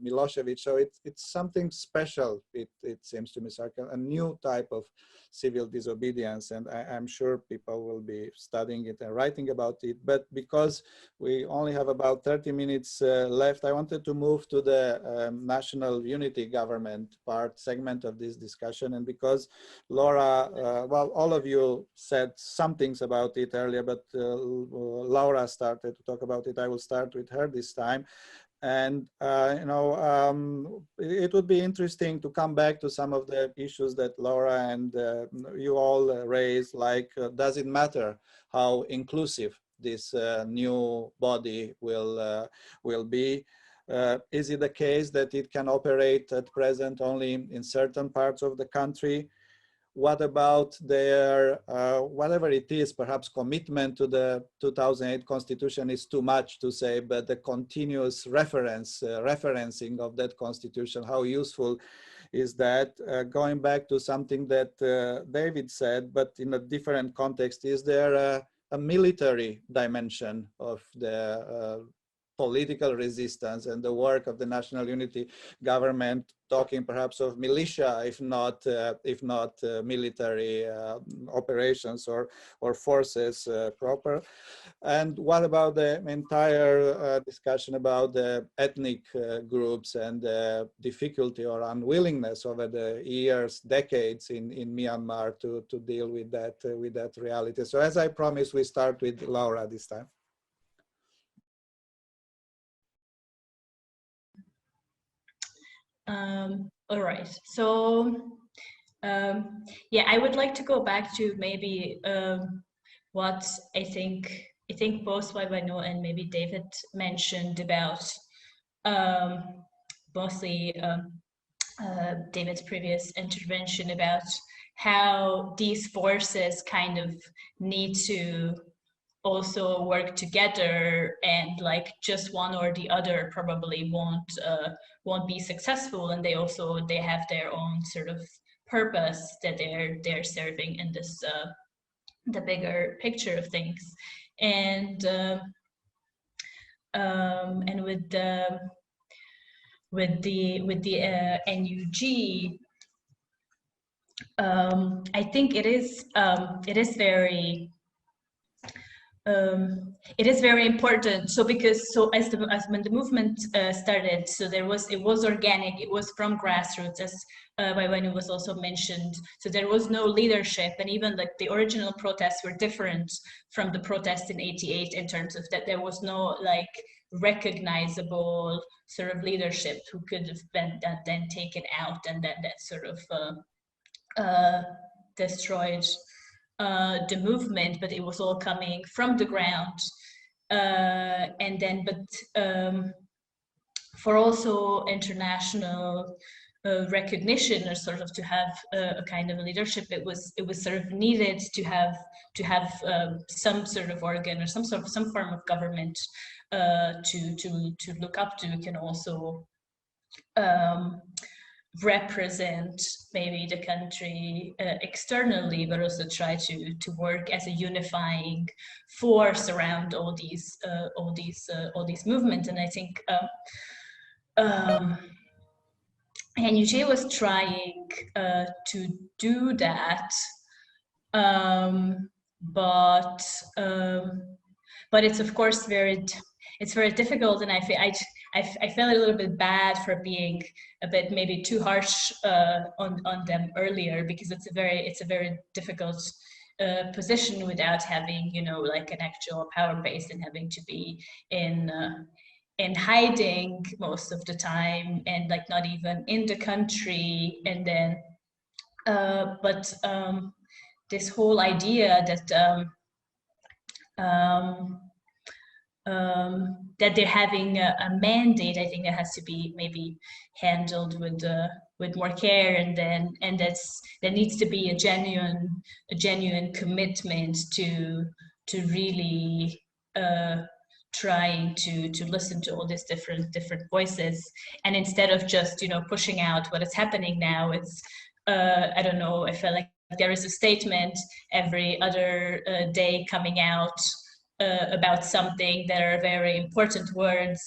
Milosevic. So it's something special. It seems to me, a new type of civil disobedience, and I'm sure people will be studying it and writing about it. But because we only have about 30 minutes left, I wanted to move to the national unity government segment of this discussion. And because Laura, well, all of you said some things about it earlier, but Laura started to talk about it, I will start with her this time. And, you know, it would be interesting to come back to some of the issues that Laura and you all raised, like, does it matter how inclusive this new body will be? Is it the case that it can operate at present only in certain parts of the country? What about their, whatever it is, perhaps commitment to the 2008 Constitution is too much to say, but the continuous referencing of that Constitution, how useful is that? Going back to something that David said, but in a different context, is there a military dimension of the political resistance and the work of the national unity government, talking perhaps of militia, if not military operations or forces proper? And what about the entire discussion about the ethnic groups and the difficulty or unwillingness over the years, decades in Myanmar to deal with that reality? So as I promised, we start with Laura this time. All right, so yeah, I would like to go back to maybe what I think both Waibano and maybe David mentioned about mostly David's previous intervention about how these forces kind of need to also work together, and like just one or the other probably won't be successful, and they have their own sort of purpose that they're serving in this the bigger picture of things. And with the NUG, I think it is very important. So when the movement started, so it was organic, it was from grassroots, as Waibano was also mentioned. So there was no leadership, and even like the original protests were different from the protests in '88 in terms of that there was no like recognizable sort of leadership who could have been then taken out, and that sort of destroyed the movement, but it was all coming from the ground. And then, for also international recognition, or sort of to have a kind of leadership, it was sort of needed to have some sort of organ or some form of government to look up to, can also represent maybe the country externally, but also try to work as a unifying force around all these movements. And I think NUG was trying to do that, but it's of course very difficult, and I felt a little bit bad for being a bit maybe too harsh on them earlier, because it's a very difficult position without having, you know, like an actual power base and having to be in hiding most of the time and like not even in the country. And then, this whole idea that that they're having a mandate, I think that has to be maybe handled with more care, and there needs to be a genuine commitment to really trying to listen to all these different voices, and instead of just, you know, pushing out what is happening now, it's I don't know, I feel like there is a statement every other day coming out about something that are very important words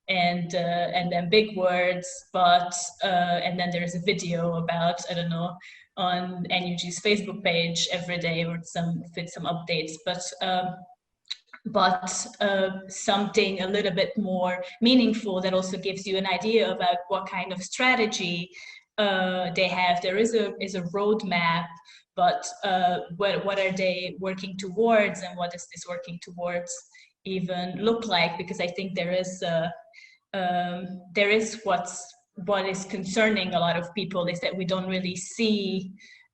and then big words, but and then there's a video about, I don't know, on NUG's Facebook page every day with some updates, but something a little bit more meaningful that also gives you an idea about what kind of strategy they have. There is a roadmap, but what are they working towards, and what does this working towards even look like? Because I think there is what is concerning a lot of people is that we don't really see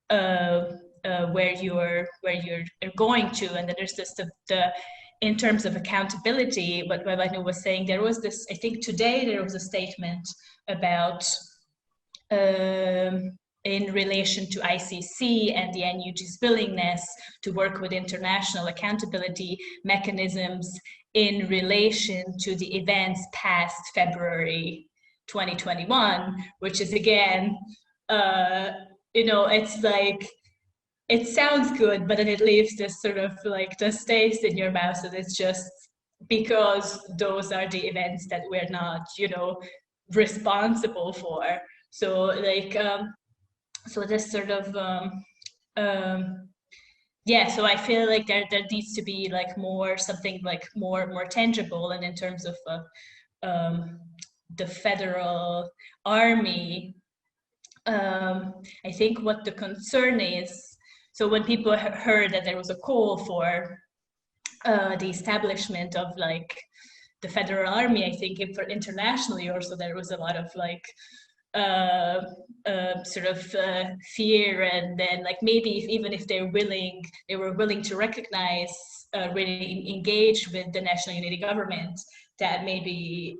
where you're going to, and then there's just the in terms of accountability. What Vanu was saying, there was this, I think today there was a statement about in relation to ICC and the NUG's willingness to work with international accountability mechanisms in relation to the events past February 2021, which is again, you know, it's like, it sounds good, but then it leaves this sort of like this taste in your mouth, and it's just because those are the events that we're not, you know, responsible for. So like, so this sort of, yeah, so I feel like there needs to be like more, something like more tangible. And in terms of the federal army, I think what the concern is, so when people heard that there was a call for the establishment of like the federal army, I think for internationally also there was a lot of like sort of fear, and then like maybe even if they were willing to recognize, really engage with the national unity government, that maybe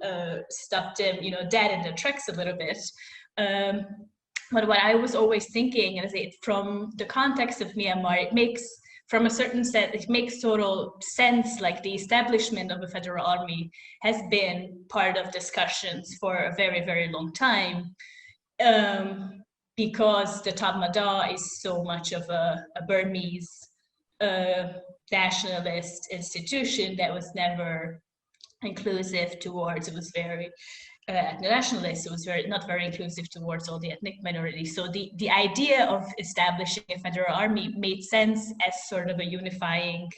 stopped them, you know, dead in their tracks a little bit. But what I was always thinking is that from the context of Myanmar, it makes, from a certain set, it makes total sense, like the establishment of a federal army has been part of discussions for a very, very long time, because the Tatmadaw is so much of a Burmese nationalist institution that was never inclusive towards, it was very nationalist, it was not very inclusive towards all the ethnic minorities. So the idea of establishing a federal army made sense as sort of a unifying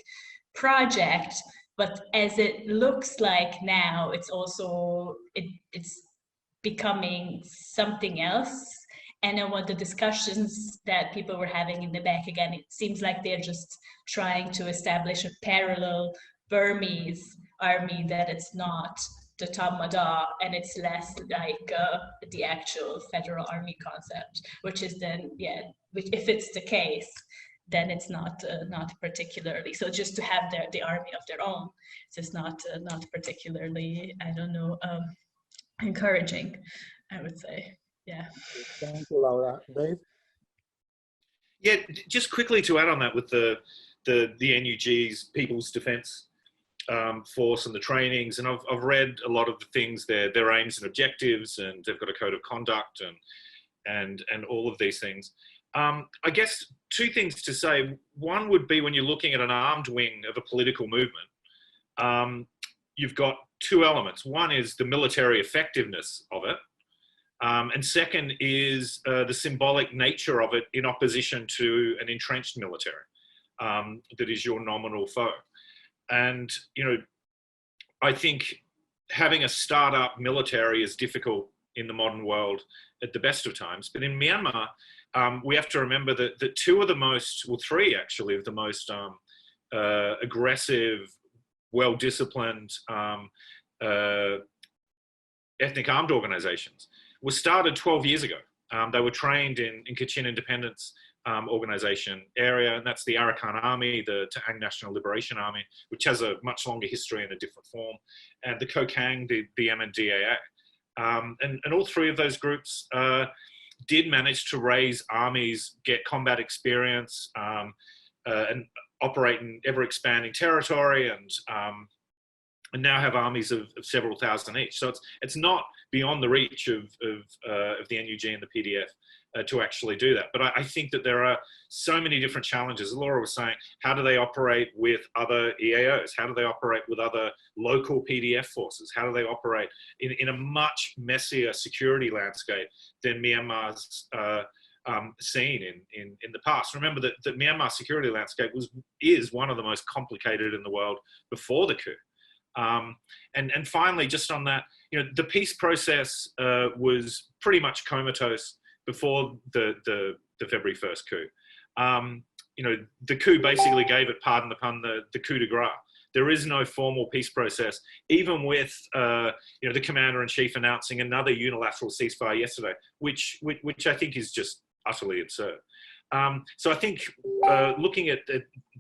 project, but as it looks like now, it's also, it's becoming something else. And then what the discussions that people were having in the back, again, it seems like they're just trying to establish a parallel Burmese army, that it's not the Tatmadaw, and it's less like the actual federal army concept, which is then, yeah, which if it's the case, then it's not particularly, so just to have the army of their own, it's just not particularly, I don't know, encouraging, I would say. Yeah. Thank you, Laura. Dave? Yeah, just quickly to add on that with the NUG's People's Defence Force and the trainings, and I've read a lot of the things, their aims and objectives, and they've got a code of conduct and all of these things. I guess two things to say. One would be, when you're looking at an armed wing of a political movement, you've got two elements. One is the military effectiveness of it, and second is the symbolic nature of it in opposition to an entrenched military that is your nominal foe. And, you know, I think having a startup military is difficult in the modern world at the best of times. But in Myanmar, we have to remember that two of the most, well, three actually, of the most aggressive, well-disciplined ethnic armed organizations were started 12 years ago. They were trained in Kachin Independence organization area, and that's the Arakan Army, the Ta'ang National Liberation Army, which has a much longer history in a different form, and the Kokang, the MNDAA. And all three of those groups did manage to raise armies, get combat experience, and operate in ever-expanding territory, and now have armies of several thousand each. So it's not beyond the reach of the NUG and the PDF to actually do that. But I think that there are so many different challenges. As Laura was saying, how do they operate with other EAOs? How do they operate with other local PDF forces? How do they operate in a much messier security landscape than Myanmar's seen in the past? Remember that the Myanmar security landscape is one of the most complicated in the world before the coup. And finally, just on that, the peace process was pretty much comatose before the February 1st coup. The coup basically gave it, pardon the pun, the coup de grace. There is no formal peace process, even with the commander-in-chief announcing another unilateral ceasefire yesterday, which I think is just utterly absurd. So I think looking at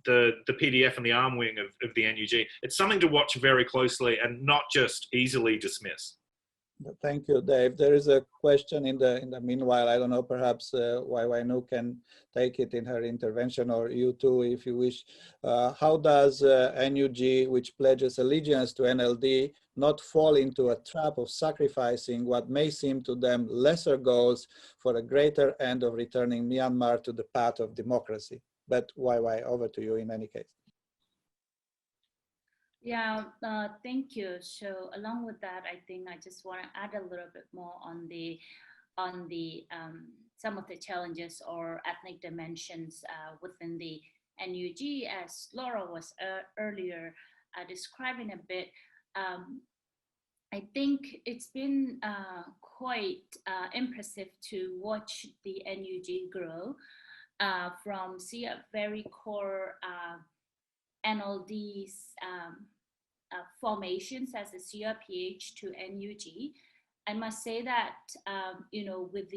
the PDF and the arm wing of the NUG, it's something to watch very closely and not just easily dismiss. Thank you, Dave. There is a question in the meanwhile. I don't know, perhaps Wainu can take it in her intervention, or you too, if you wish. How does NUG, which pledges allegiance to NLD, not fall into a trap of sacrificing what may seem to them lesser goals for a greater end of returning Myanmar to the path of democracy? But over to you in any case. Yeah, thank you. So along with that, I think I just want to add a little bit more on the some of the challenges or ethnic dimensions within the NUG, as Laura was earlier describing a bit. I think it's been quite impressive to watch the NUG grow from a very core NLD's formations as a CRPH to NUG. I must say that with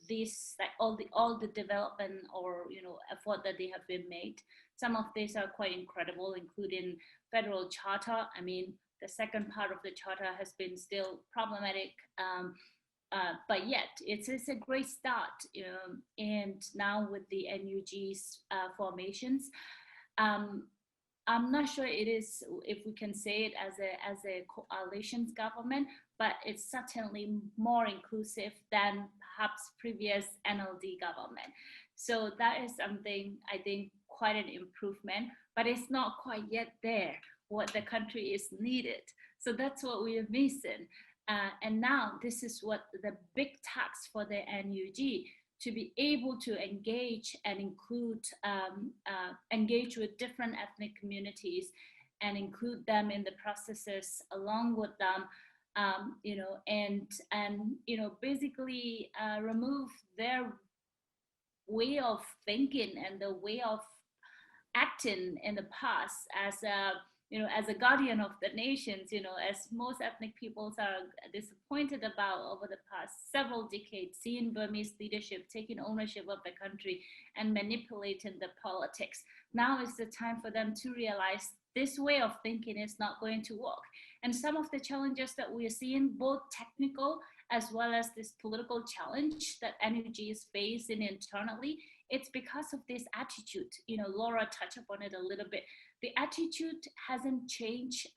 this like all the development or effort that they have been made, some of these are quite incredible, including federal charter. I mean, the second part of the charter has been still problematic. But yet it's a great start, and now with the NUG's formations, I'm not sure it is, if we can say it as a coalition government, but it's certainly more inclusive than perhaps previous NLD government. So that is something I think quite an improvement, but it's not quite yet there what the country is needed. So that's what we are missing. And now this is what the big task for the NUG, to be able to engage and include, engage with different ethnic communities and include them in the processes along with them, basically remove their way of thinking and the way of acting in the past as a guardian of the nations, as most ethnic peoples are disappointed about over the past several decades, seeing Burmese leadership taking ownership of the country and manipulating the politics. Now is the time for them to realize this way of thinking is not going to work. And some of the challenges that we are seeing, both technical as well as this political challenge that NUG is facing internally, it's because of this attitude. Laura touched upon it a little bit. The attitude hasn't changed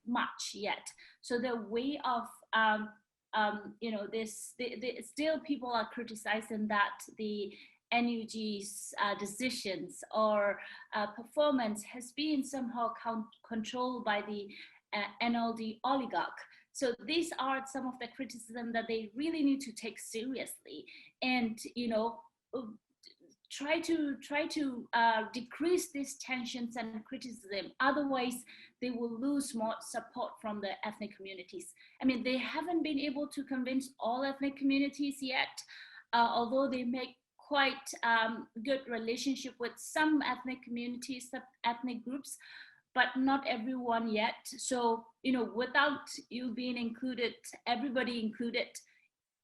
much yet. So the way of, still people are criticizing that the NUG's decisions or performance has been somehow controlled by the NLD oligarch. So these are some of the criticism that they really need to take seriously and, try to decrease these tensions and criticism. Otherwise, they will lose more support from the ethnic communities. I mean, they haven't been able to convince all ethnic communities yet, although they make quite good relationship with some ethnic communities, some ethnic groups, but not everyone yet. So, you know, without you being included, everybody included,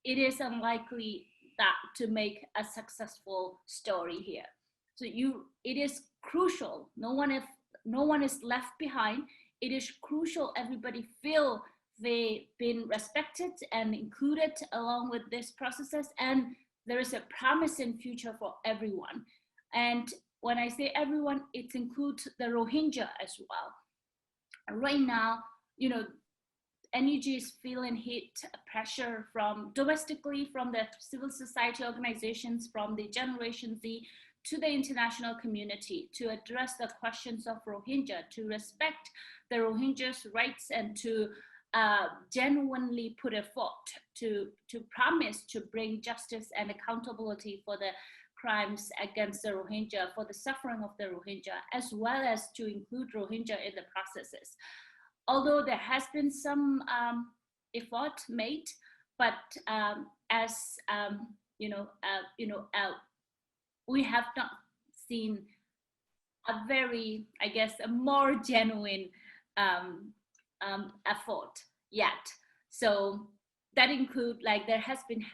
it is unlikely that to make a successful story here. So it is crucial. No one is left behind. It is crucial everybody feel they've been respected and included along with these processes, and there is a promising future for everyone. And when I say everyone, it includes the Rohingya as well. Right now, you know, NUG is feeling heat pressure from domestically, from the civil society organizations, from the Generation Z to the international community to address the questions of Rohingya, to respect the Rohingyas' rights, and to genuinely put a effort to promise to bring justice and accountability for the crimes against the Rohingya, for the suffering of the Rohingya, as well as to include Rohingya in the processes. Although there has been some effort made, but as we have not seen a very, I guess, a more genuine effort yet. So that include, like, there has been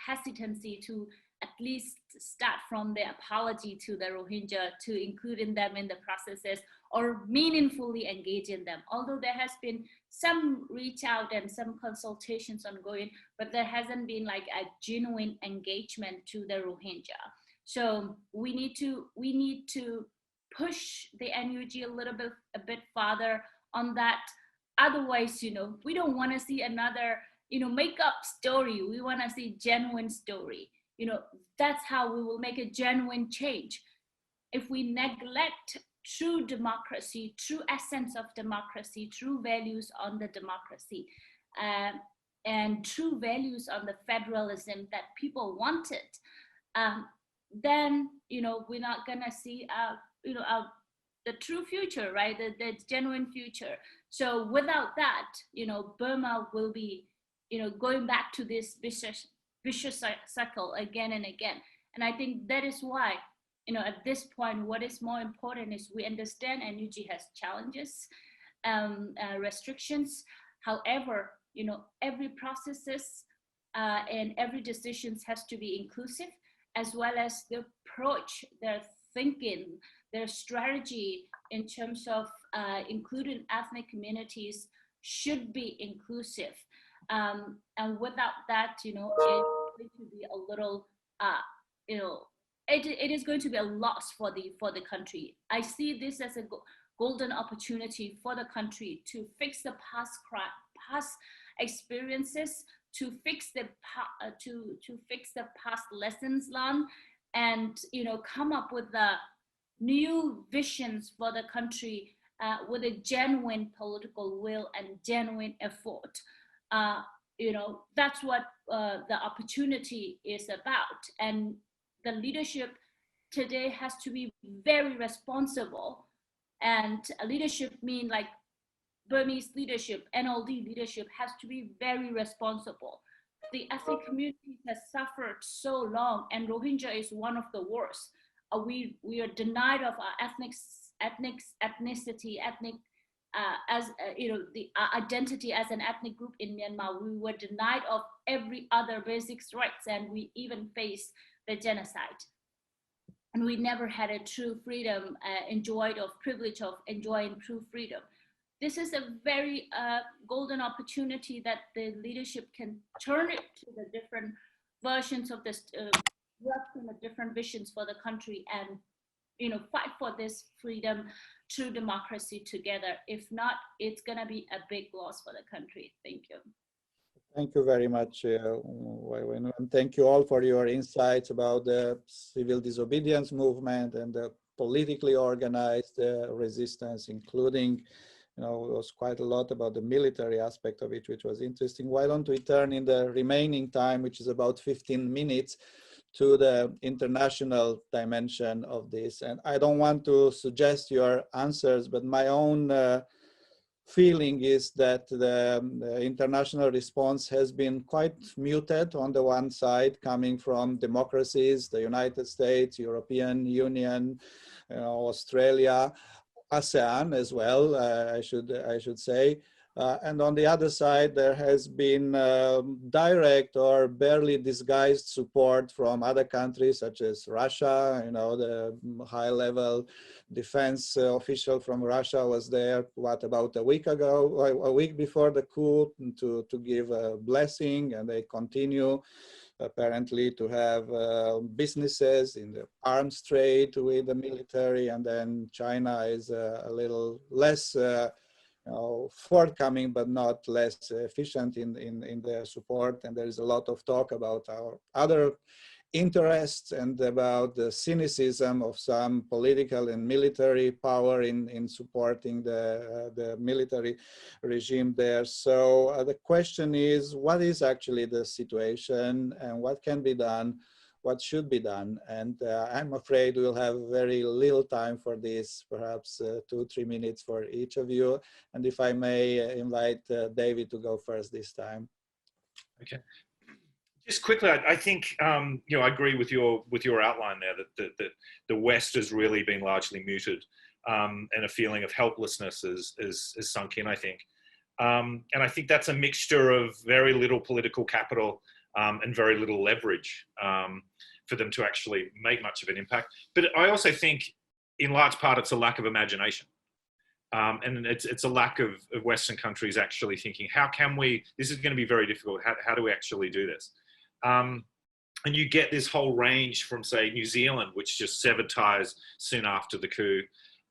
hesitancy to at least start from the apology to the Rohingya, to including them in the processes or meaningfully engage in them. Although there has been some reach out and some consultations ongoing, but there hasn't been like a genuine engagement to the Rohingya. So we need to push the NUG a bit farther on that. Otherwise, you know, we don't want to see another, you know, make up story. We want to see genuine story. You know, that's how we will make a genuine change. If we neglect true democracy, true essence of democracy, true values on the democracy, and true values on the federalism that people wanted, then, you know, we're not gonna see, the true future, right? The genuine future. So without that, you know, Burma will be, you know, going back to this vicious cycle again and again. And I think that is why, you know, at this point, what is more important is we understand NUG has challenges, restrictions. However, you know, every processes and every decisions has to be inclusive, as well as the approach, their thinking, their strategy in terms of including ethnic communities should be inclusive. And without that, you know, it's going to be a little, you know, it is going to be a loss for the country. I see this as a golden opportunity for the country to fix the past experiences, to fix the past lessons learned, and, you know, come up with the new visions for the country with a genuine political will and genuine effort. You know, that's what the opportunity is about. And the leadership today has to be very responsible. And leadership mean like Burmese leadership, NLD leadership has to be very responsible. The ethnic community has suffered so long, and Rohingya is one of the worst. We are denied of our ethnicity, you know, the identity as an ethnic group in Myanmar. We were denied of every other basic rights, and we even faced the genocide. And we never had a true freedom, privilege of enjoying true freedom. This is a very golden opportunity that the leadership can turn it to the different versions of this, work in the different visions for the country, and, you know, fight for this freedom, true democracy together. If not, it's gonna be a big loss for the country. Thank you. Thank you very much, and thank you all for your insights about the civil disobedience movement and the politically organized resistance, including, you know, it was quite a lot about the military aspect of it, which was interesting. Why don't we turn in the remaining time, which is about 15 minutes, to the international dimension of this. And I don't want to suggest your answers, but my own feeling is that the international response has been quite muted on the one side, coming from democracies, the United States, European Union, Australia, ASEAN as well, I should say. And on the other side, there has been direct or barely disguised support from other countries such as Russia. The high-level defense official from Russia was there, about a week ago, a week before the coup, to give a blessing, and they continue apparently to have businesses in the arms trade with the military, and then China is a little less forthcoming, but not less efficient in their support. And there is a lot of talk about our other interests and about the cynicism of some political and military power in supporting the military regime there. So the question is, what is actually the situation and what can be done? What should be done? And I'm afraid we'll have very little time for this, perhaps 2-3 minutes for each of you. And if I may invite David to go first this time. Okay. Just quickly, I think I agree with your outline there that the West has really been largely muted, and a feeling of helplessness is sunk in, I think. And I think that's a mixture of very little political capital and very little leverage for them to actually make much of an impact. But I also think, in large part, it's a lack of imagination. And it's a lack of Western countries actually thinking, how can we, this is going to be very difficult, how do we actually do this? And you get this whole range from, say, New Zealand, which just severed ties soon after the coup.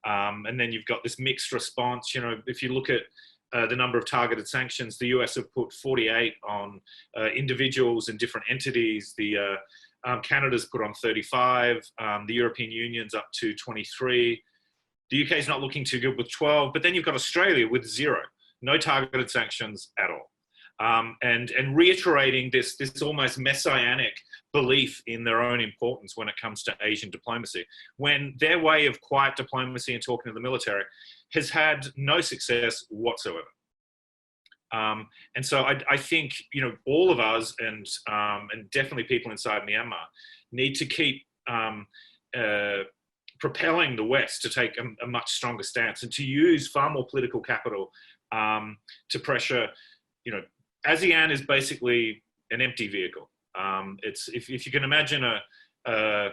And then you've got this mixed response. If you look at the number of targeted sanctions, the US have put 48 on individuals and different entities. Canada's put on 35. The European Union's up to 23. The UK is not looking too good with 12. But then you've got Australia with 0, no targeted sanctions at all. And reiterating this almost messianic belief in their own importance when it comes to Asian diplomacy, when their way of quiet diplomacy and talking to the military has had no success whatsoever. And so I think all of us and definitely people inside Myanmar need to keep propelling the West to take a much stronger stance and to use far more political capital to pressure. ASEAN is basically an empty vehicle. It's if you can imagine I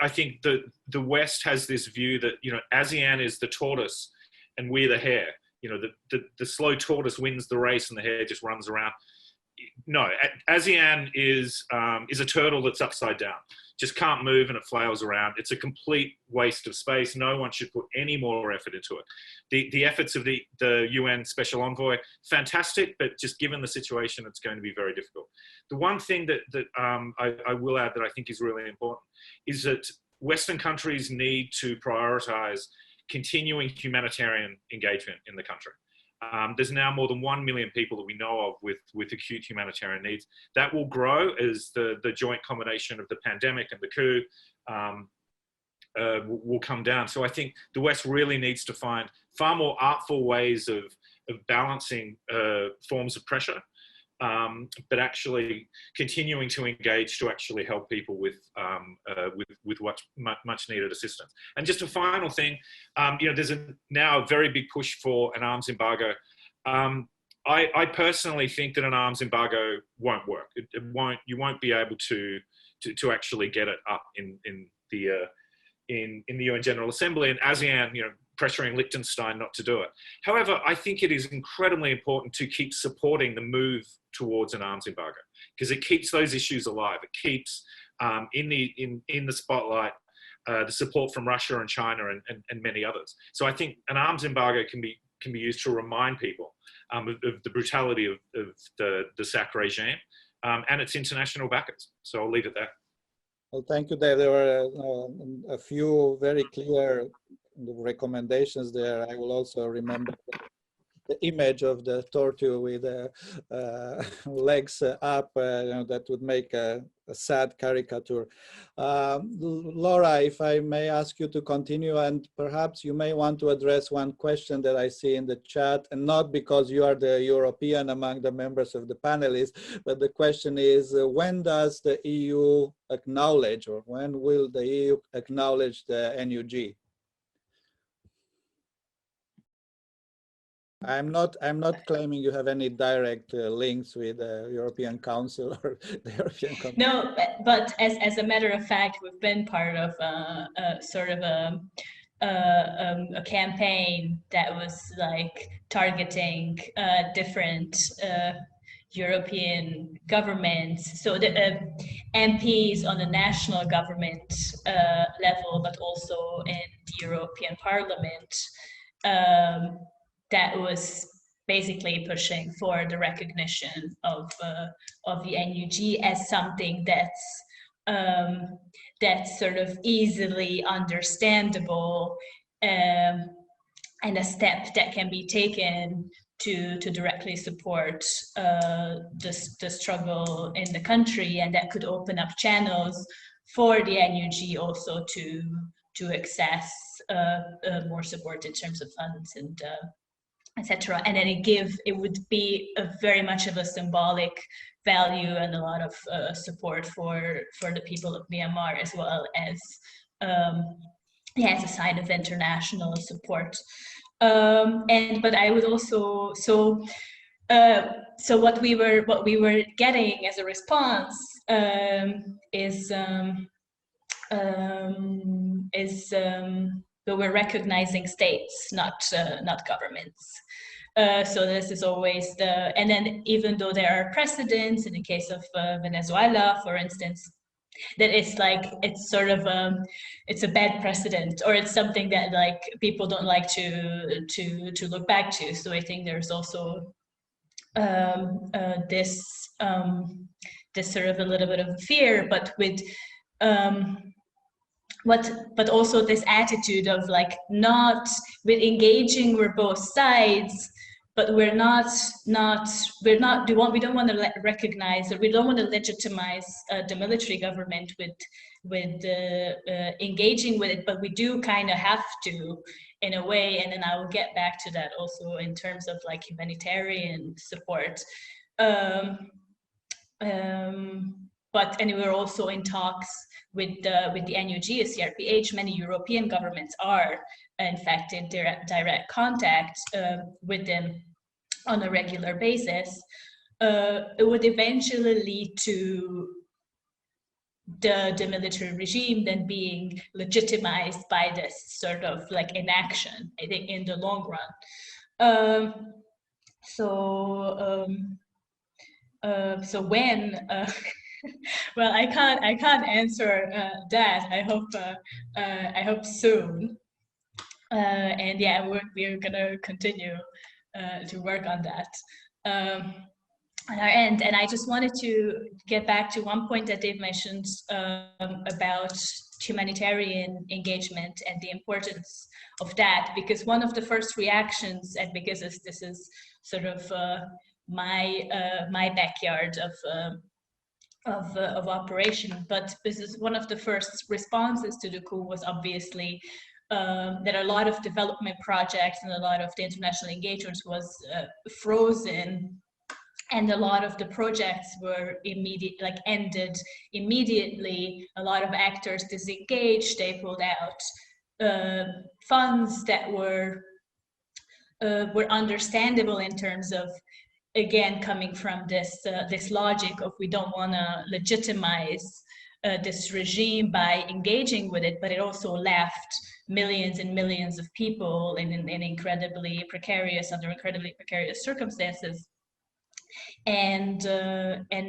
think the West has this view that ASEAN is the tortoise and we're the hare. The slow tortoise wins the race and the hare just runs around. No, ASEAN is a turtle that's upside down, just can't move and it flails around. It's a complete waste of space. No one should put any more effort into it. The efforts of the UN Special Envoy, fantastic, but just given the situation, it's going to be very difficult. The one thing that I will add that I think is really important is that Western countries need to prioritize continuing humanitarian engagement in the country. There's now more than 1 million people that we know of with acute humanitarian needs. That will grow as the joint combination of the pandemic and the coup will come down. So I think the West really needs to find far more artful ways of balancing forms of pressure, but actually continuing to engage to actually help people with much needed assistance. And just a final thing, there's now a very big push for an arms embargo. I personally think that an arms embargo won't work. You won't be able to actually get it up in the UN General Assembly, and ASEAN, pressuring Liechtenstein not to do it. However, I think it is incredibly important to keep supporting the move towards an arms embargo, because it keeps those issues alive. It keeps in the spotlight the support from Russia and China and many others. So I think an arms embargo can be used to remind people of the brutality of the SAC regime and its international backers. So I'll leave it there. Well, thank you, Dave. There were a few very clear recommendations there. I will also remember the image of the tortoise with legs up, that would make a sad caricature. Laura, if I may ask you to continue, and perhaps you may want to address one question that I see in the chat, and not because you are the European among the members of the panelists, but the question is, when does the EU acknowledge, or when will the EU acknowledge the NUG? I'm not claiming you have any direct links with the European Council or the European Commission. No, but as a matter of fact, we've been part of sort of a campaign that was like targeting different European governments, so the MPs on the national government level, but also in the European Parliament. That was basically pushing for the recognition of the NUG as something that's sort of easily understandable, and a step that can be taken to directly support the struggle in the country, and that could open up channels for the NUG also to access more support in terms of funds and etc. And then it would be very much of a symbolic value and a lot of support for the people of Myanmar, as well as as a sign of international support. But I would also so what we were getting as a response is that we're recognizing states, not governments. So this is always and then even though there are precedents in the case of Venezuela, for instance, that it's sort of it's a bad precedent, or it's something that like people don't like to look back to. So I think there's also this sort of a little bit of fear, but with but also this attitude of like not with engaging with both sides, but we don't want to recognize, or we don't want to legitimize the military government with engaging with it, but we do kind of have to in a way. And then I will get back to that also in terms of like humanitarian support. And we're also in talks with the NUG, CRPH. Many European governments are in fact in direct contact with them on a regular basis. It would eventually lead to the military regime then being legitimized by this sort of like inaction, I think, in the long run. So when well, I can't answer that. I hope soon. And yeah, we're gonna continue to work on that on our end. And I just wanted to get back to one point that Dave mentioned about humanitarian engagement and the importance of that, because one of the first reactions, and because this is sort of my backyard of operation, but this is one of the first responses to the coup was obviously that a lot of development projects and a lot of the international engagements was frozen, and a lot of the projects were ended immediately. A lot of actors disengaged. They pulled out funds that were understandable in terms of, again, coming from this logic of we don't want to legitimize this regime by engaging with it, but it also left millions and millions of people in incredibly precarious circumstances. And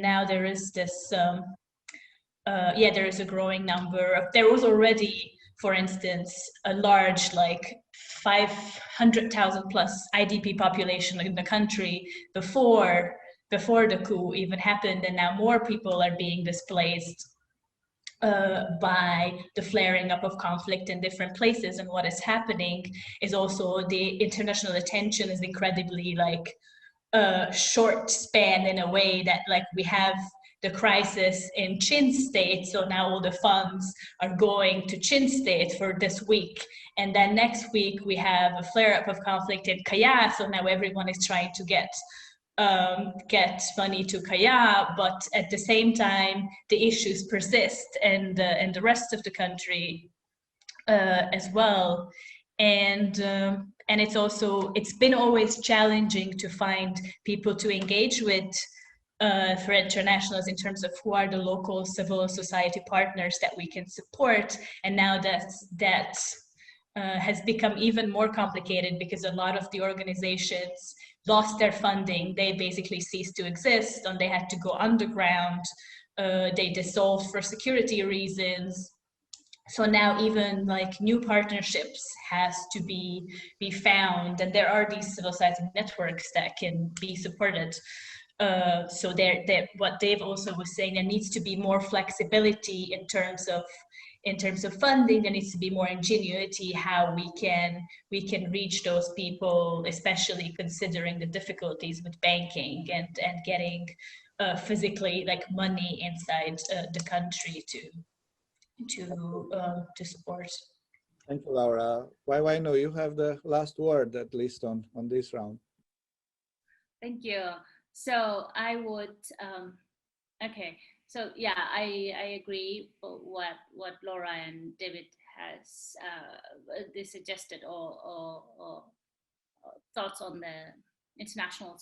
now there is this there is a growing number. There was already, for instance, a large 500,000 plus IDP population in the country before the coup even happened, and now more people are being displaced by the flaring up of conflict in different places. And what is happening is also the international attention is incredibly like short span, in a way that like we have the crisis in Chin State, so now all the funds are going to Chin State for this week, and then next week we have a flare-up of conflict in Kaya, so now everyone is trying to get money to Kaya, but at the same time the issues persist and the rest of the country as well. And it's been always challenging to find people to engage with for internationals in terms of who are the local civil society partners that we can support. And now that has become even more complicated because a lot of the organizations lost their funding. They basically ceased to exist, and they had to go underground. They dissolved for security reasons. So now even like new partnerships has to be found, and there are these civil society networks that can be supported. So what Dave also was saying, there needs to be more flexibility in terms of funding. There needs to be more ingenuity how we can reach those people, especially considering the difficulties with banking and getting physically like money inside the country to support. Thank you, Laura. Waino, you have the last word, at least on this round. Thank you. So I would, okay. So yeah, I agree with what Laura and David has they suggested or thoughts on the international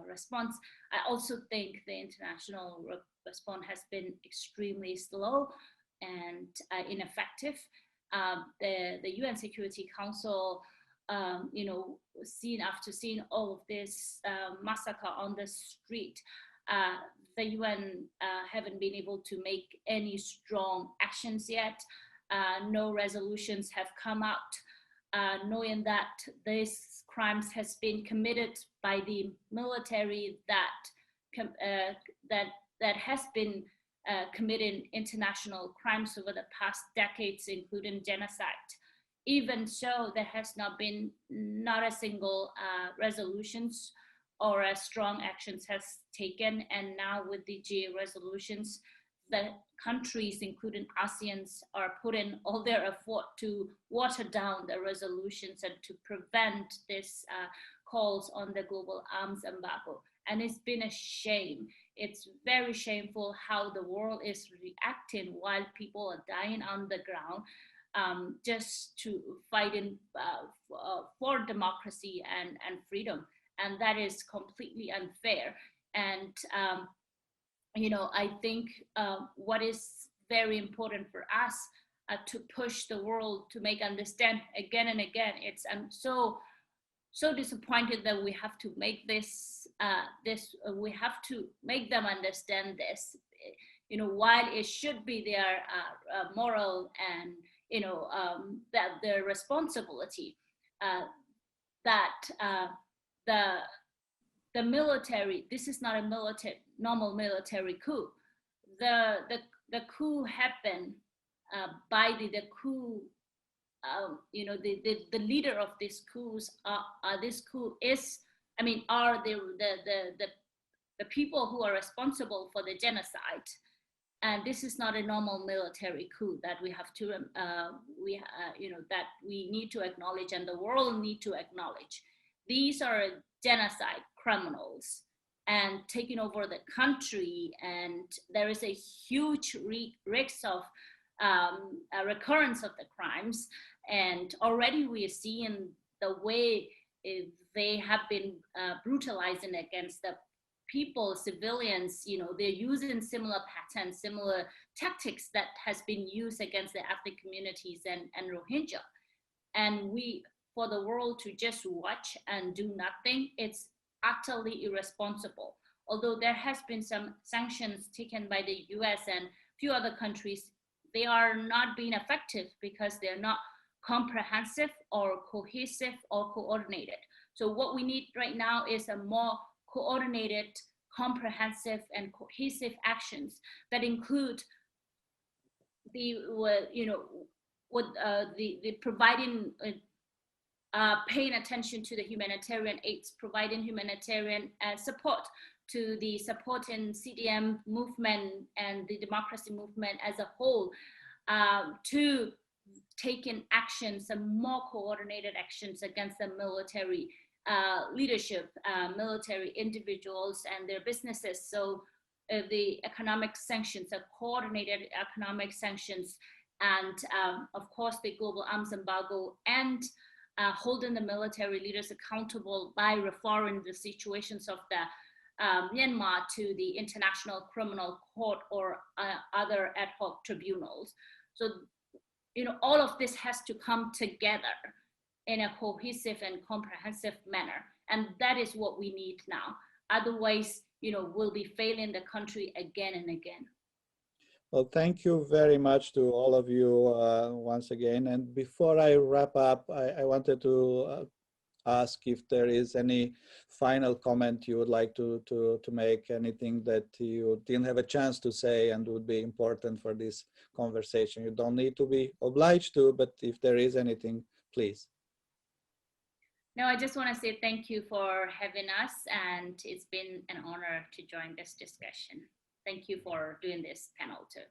response. I also think the international response has been extremely slow and ineffective. The UN Security Council, seeing all of this massacre on the street, the UN haven't been able to make any strong actions yet. No resolutions have come out, knowing that these crimes has been committed by the military that has been committing international crimes over the past decades, including genocide. Even so, there has not a single resolutions or a strong actions has taken. And now with the GA resolutions, the countries, including ASEANs, are putting all their effort to water down the resolutions and to prevent this calls on the global arms embargo. And it's been a shame. It's very shameful how the world is reacting while people are dying on the ground, just to fighting for democracy and freedom. And that is completely unfair. And, I think what is very important for us to push the world to make understand again and again, I'm so disappointed that we have to make we have to make them understand this, while it should be their moral and, that their responsibility, that the military, this is not a normal military coup. The coup happened by the coup. The leader of this coups are the people who are responsible for the genocide, and this is not a normal military coup that we have to that we need to acknowledge, and the world need to acknowledge. These are genocide criminals and taking over the country, and there is a huge risk of a recurrence of the crimes. And already we are seeing the way they have been brutalizing against the people, civilians. They're using similar patterns, similar tactics that has been used against the ethnic communities and Rohingya. And for the world to just watch and do nothing, it's utterly irresponsible. Although there has been some sanctions taken by the US and a few other countries, they are not being effective because they're not comprehensive or cohesive or coordinated. So what we need right now is a more coordinated, comprehensive, and cohesive actions that include providing paying attention to the humanitarian aids, providing humanitarian support to the supporting CDM movement and the democracy movement as a whole, to taking actions, some more coordinated actions against the military leadership, military individuals and their businesses. So the economic sanctions, the coordinated economic sanctions, and of course the global arms embargo, and holding the military leaders accountable by referring the situations of the Myanmar to the International Criminal Court or other ad hoc tribunals. So, all of this has to come together in a cohesive and comprehensive manner. And that is what we need now. Otherwise, we'll be failing the country again and again. Well, thank you very much to all of you once again. And before I wrap up, I wanted to ask if there is any final comment you would like to make, anything that you didn't have a chance to say and would be important for this conversation. You don't need to be obliged to, but if there is anything, please. No, I just want to say thank you for having us, and it's been an honor to join this discussion. Thank you for doing this panel too.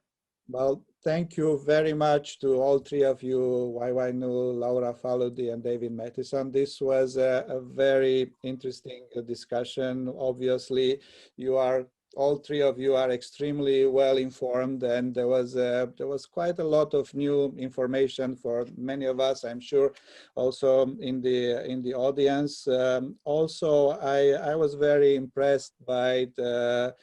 Well, thank you very much to all three of you, Wainu, Laura Faludi, and David Mathieson. This was a very interesting discussion. Obviously, all three of you are extremely well informed, and there was quite a lot of new information for many of us, I'm sure, also in the audience. Also, I was very impressed by the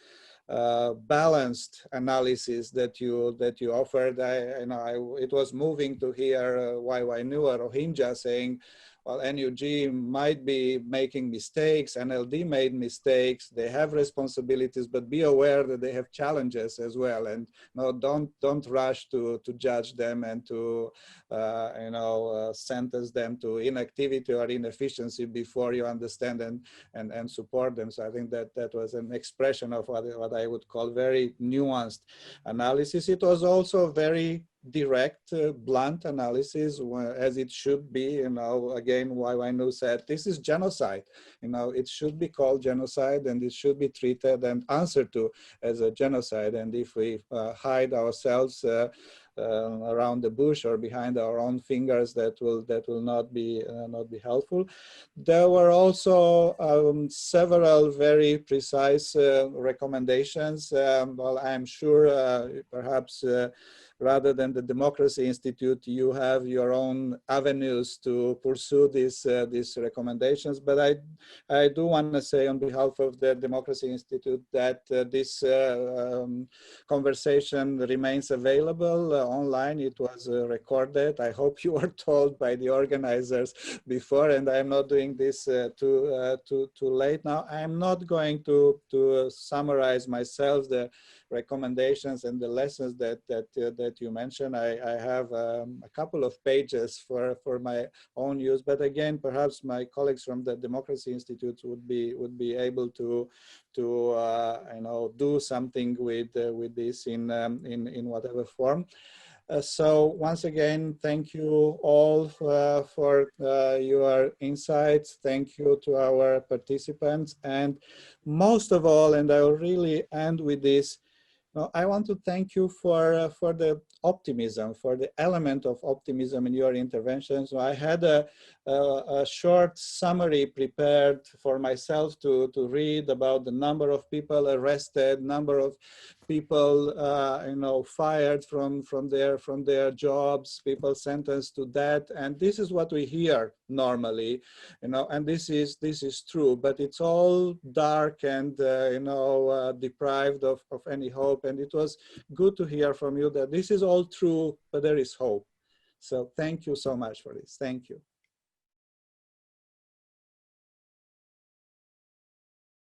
balanced analysis that you offered. It was moving to hear Wainu, a Rohingya, saying, well, NUG might be making mistakes, NLD made mistakes, they have responsibilities, but be aware that they have challenges as well. And no, don't rush to judge them and to sentence them to inactivity or inefficiency before you understand and support them. So I think that was an expression of what I would call very nuanced analysis. It was also very direct, blunt analysis, as it should be. Again, Wainu said, this is genocide. It should be called genocide, and it should be treated and answered to as a genocide. And if we hide ourselves around the bush or behind our own fingers, that will not be helpful. There were also several very precise recommendations. Well, I'm sure perhaps rather than the Democracy Institute, you have your own avenues to pursue these recommendations. But I do want to say on behalf of the Democracy Institute that this conversation remains available online. It was recorded. I hope you were told by the organizers before, and I'm not doing this too late now. I'm not going to summarize myself the recommendations and the lessons that you mentioned. I have a couple of pages for my own use, but again, perhaps my colleagues from the Democracy Institute would be able to do something with this in whatever form. So once again, thank you all for your insights. Thank you to our participants, and most of all, and I will really end with this, I want to thank you for the optimism, for the element of optimism in your interventions. So I had a short summary prepared for myself to read about the number of people arrested, number of people fired from their jobs, people sentenced to death, and this is what we hear normally, and this is true, but it's all dark and deprived of any hope. And it was good to hear from you that this is all true, but there is hope. So thank you so much for this. Thank you.